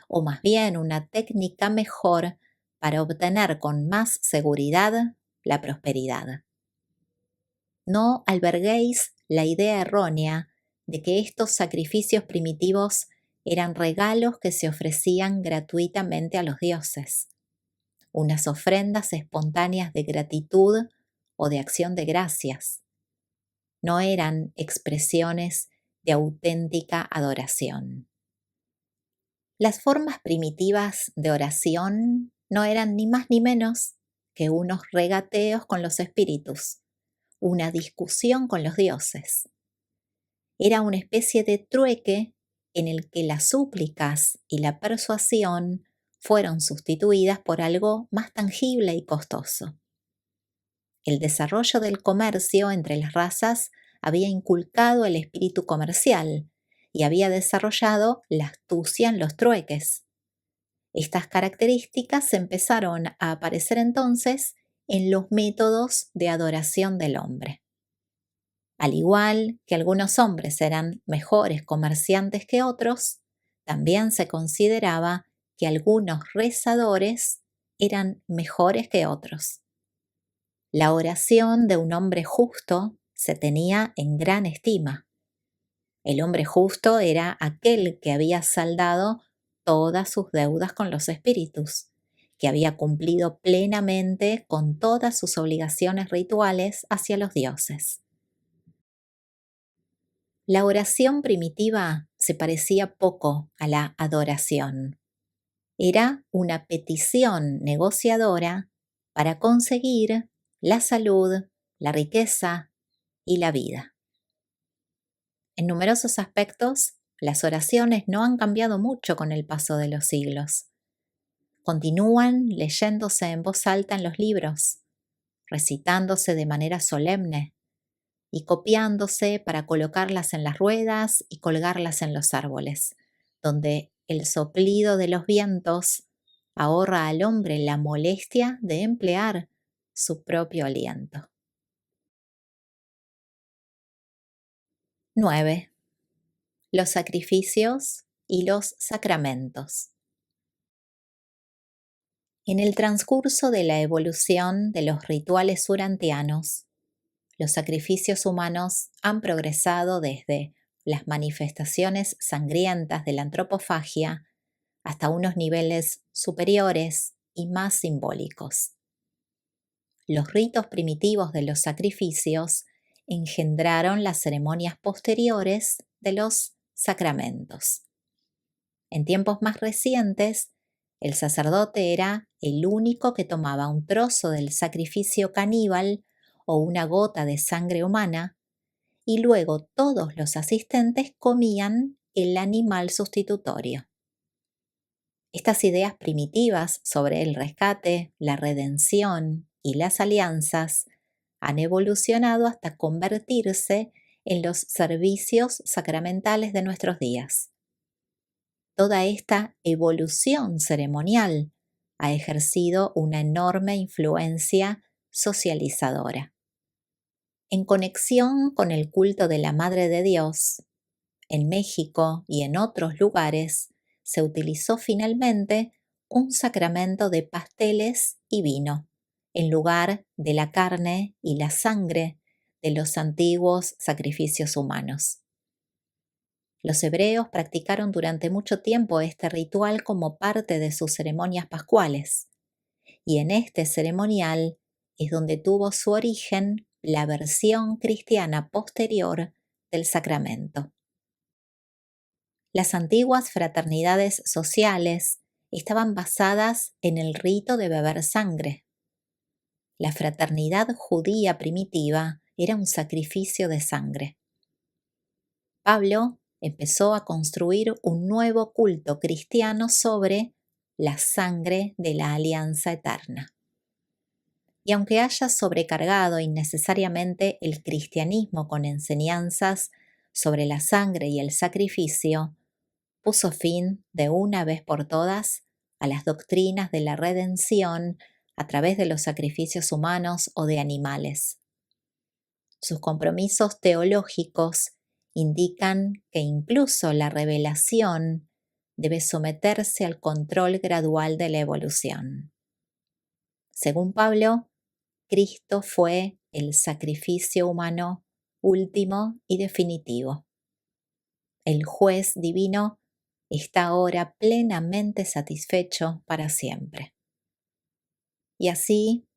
o más bien una técnica mejor para obtener con más seguridad la prosperidad. No alberguéis la idea errónea de que estos sacrificios primitivos eran regalos que se ofrecían gratuitamente a los dioses, unas ofrendas espontáneas de gratitud o de acción de gracias. No eran expresiones de auténtica adoración. Las formas primitivas de oración no eran ni más ni menos que unos regateos con los espíritus, una discusión con los dioses. Era una especie de trueque en el que las súplicas y la persuasión fueron sustituidas por algo más tangible y costoso. El desarrollo del comercio entre las razas había inculcado el espíritu comercial y había desarrollado la astucia en los trueques. Estas características empezaron a aparecer entonces en los métodos de adoración del hombre. Al igual que algunos hombres eran mejores comerciantes que otros, también se consideraba que algunos rezadores eran mejores que otros. La oración de un hombre justo se tenía en gran estima. El hombre justo era aquel que había saldado todas sus deudas con los espíritus, que había cumplido plenamente con todas sus obligaciones rituales hacia los dioses. La oración primitiva se parecía poco a la adoración. Era una petición negociadora para conseguir la salud, la riqueza y la vida. En numerosos aspectos, las oraciones no han cambiado mucho con el paso de los siglos. Continúan leyéndose en voz alta en los libros, recitándose de manera solemne y copiándose para colocarlas en las ruedas y colgarlas en los árboles, donde el soplido de los vientos ahorra al hombre la molestia de emplear su propio aliento. 9. Los sacrificios y los sacramentos. En el transcurso de la evolución de los rituales urantianos, los sacrificios humanos han progresado desde las manifestaciones sangrientas de la antropofagia hasta unos niveles superiores y más simbólicos. Los ritos primitivos de los sacrificios engendraron las ceremonias posteriores de los sacramentos. En tiempos más recientes, el sacerdote era el único que tomaba un trozo del sacrificio caníbal o una gota de sangre humana, y luego todos los asistentes comían el animal sustitutorio. Estas ideas primitivas sobre el rescate, la redención y las alianzas han evolucionado hasta convertirse en los servicios sacramentales de nuestros días. Toda esta evolución ceremonial ha ejercido una enorme influencia socializadora. En conexión con el culto de la Madre de Dios, en México y en otros lugares se utilizó finalmente un sacramento de pasteles y vino, en lugar de la carne y la sangre de los antiguos sacrificios humanos. Los hebreos practicaron durante mucho tiempo este ritual como parte de sus ceremonias pascuales, y en este ceremonial es donde tuvo su origen la versión cristiana posterior del sacramento. Las antiguas fraternidades sociales estaban basadas en el rito de beber sangre. La fraternidad judía primitiva era un sacrificio de sangre. Pablo empezó a construir un nuevo culto cristiano sobre la sangre de la alianza eterna. Y aunque haya sobrecargado innecesariamente el cristianismo con enseñanzas sobre la sangre y el sacrificio, puso fin de una vez por todas a las doctrinas de la redención a través de los sacrificios humanos o de animales. Sus compromisos teológicos indican que incluso la revelación debe someterse al control gradual de la evolución. Según Pablo, Cristo fue el sacrificio humano último y definitivo. El juez divino está ahora plenamente satisfecho para siempre. Y así,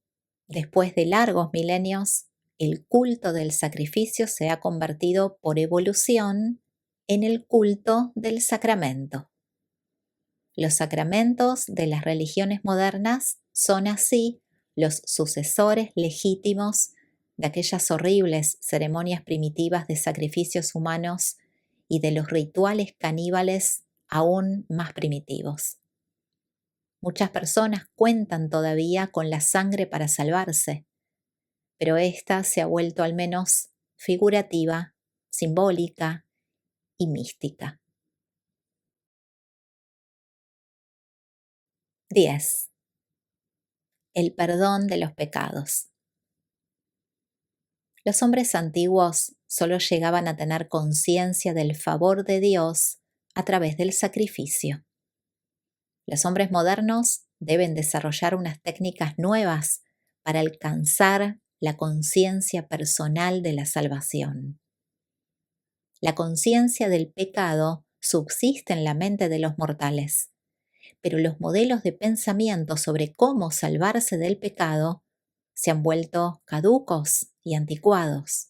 después de largos milenios, el culto del sacrificio se ha convertido por evolución en el culto del sacramento. Los sacramentos de las religiones modernas son así los sucesores legítimos de aquellas horribles ceremonias primitivas de sacrificios humanos y de los rituales caníbales aún más primitivos. Muchas personas cuentan todavía con la sangre para salvarse, pero ésta se ha vuelto al menos figurativa, simbólica y mística. 10. El perdón de los pecados. Los hombres antiguos solo llegaban a tener conciencia del favor de Dios a través del sacrificio. Los hombres modernos deben desarrollar unas técnicas nuevas para alcanzar la conciencia personal de la salvación. La conciencia del pecado subsiste en la mente de los mortales, pero los modelos de pensamiento sobre cómo salvarse del pecado se han vuelto caducos y anticuados.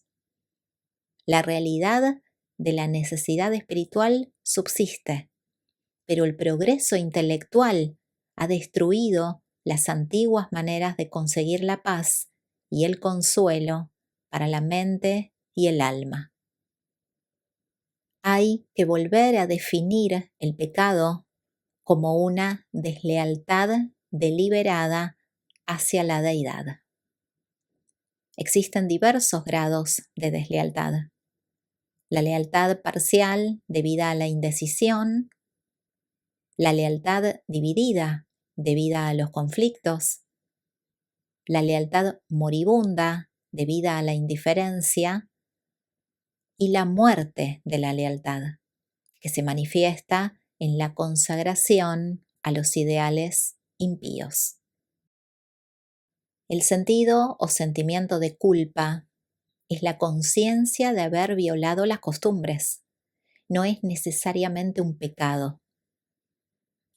La realidad de la necesidad espiritual subsiste, pero el progreso intelectual ha destruido las antiguas maneras de conseguir la paz y el consuelo para la mente y el alma. Hay que volver a definir el pecado como una deslealtad deliberada hacia la deidad. Existen diversos grados de deslealtad. La lealtad parcial debida a la indecisión, la lealtad dividida debida a los conflictos, la lealtad moribunda debida a la indiferencia y la muerte de la lealtad, que se manifiesta en la consagración a los ideales impíos. El sentido o sentimiento de culpa es la conciencia de haber violado las costumbres. No es necesariamente un pecado.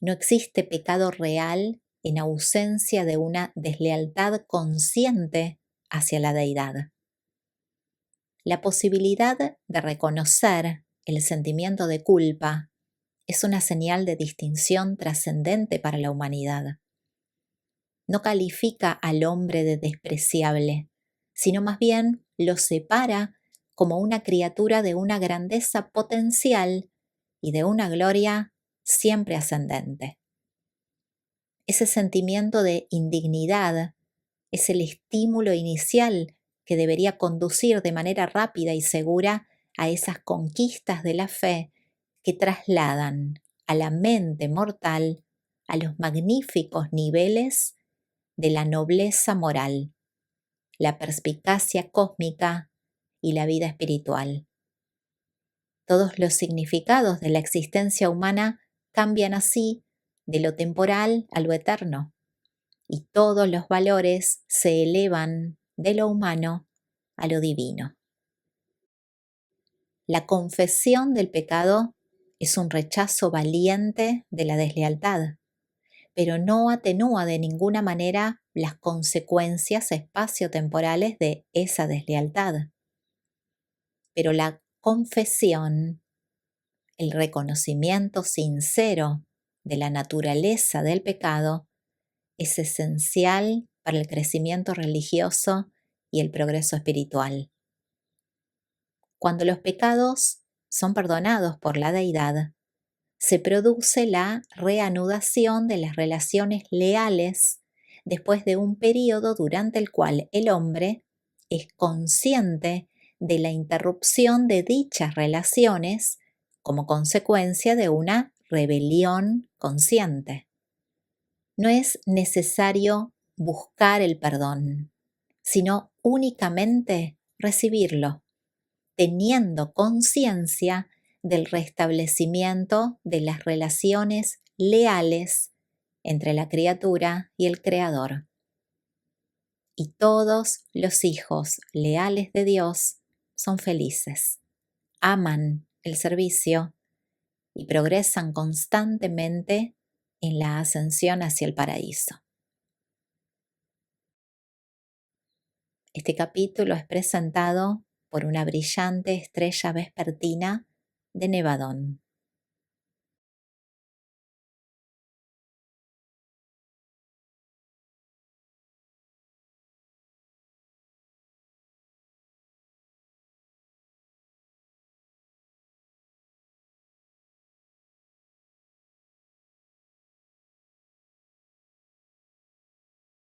No existe pecado real en ausencia de una deslealtad consciente hacia la deidad. La posibilidad de reconocer el sentimiento de culpa es una señal de distinción trascendente para la humanidad. No califica al hombre de despreciable, sino más bien lo separa como una criatura de una grandeza potencial y de una gloria siempre ascendente. Ese sentimiento de indignidad es el estímulo inicial que debería conducir de manera rápida y segura a esas conquistas de la fe que trasladan a la mente mortal a los magníficos niveles de la nobleza moral, la perspicacia cósmica y la vida espiritual. Todos los significados de la existencia humana cambian así de lo temporal a lo eterno, y todos los valores se elevan de lo humano a lo divino. La confesión del pecado es un rechazo valiente de la deslealtad, pero no atenúa de ninguna manera las consecuencias espaciotemporales de esa deslealtad. Pero la confesión, el reconocimiento sincero de la naturaleza del pecado, es esencial para el crecimiento religioso y el progreso espiritual. Cuando los pecados son perdonados por la deidad, se produce la reanudación de las relaciones leales después de un periodo durante el cual el hombre es consciente de la interrupción de dichas relaciones como consecuencia de una rebelión consciente. No es necesario buscar el perdón, sino únicamente recibirlo, teniendo conciencia del restablecimiento de las relaciones leales entre la criatura y el Creador. Y todos los hijos leales de Dios son felices, aman el servicio y progresan constantemente en la ascensión hacia el paraíso. Este capítulo es presentado por una brillante estrella vespertina de Nevadón.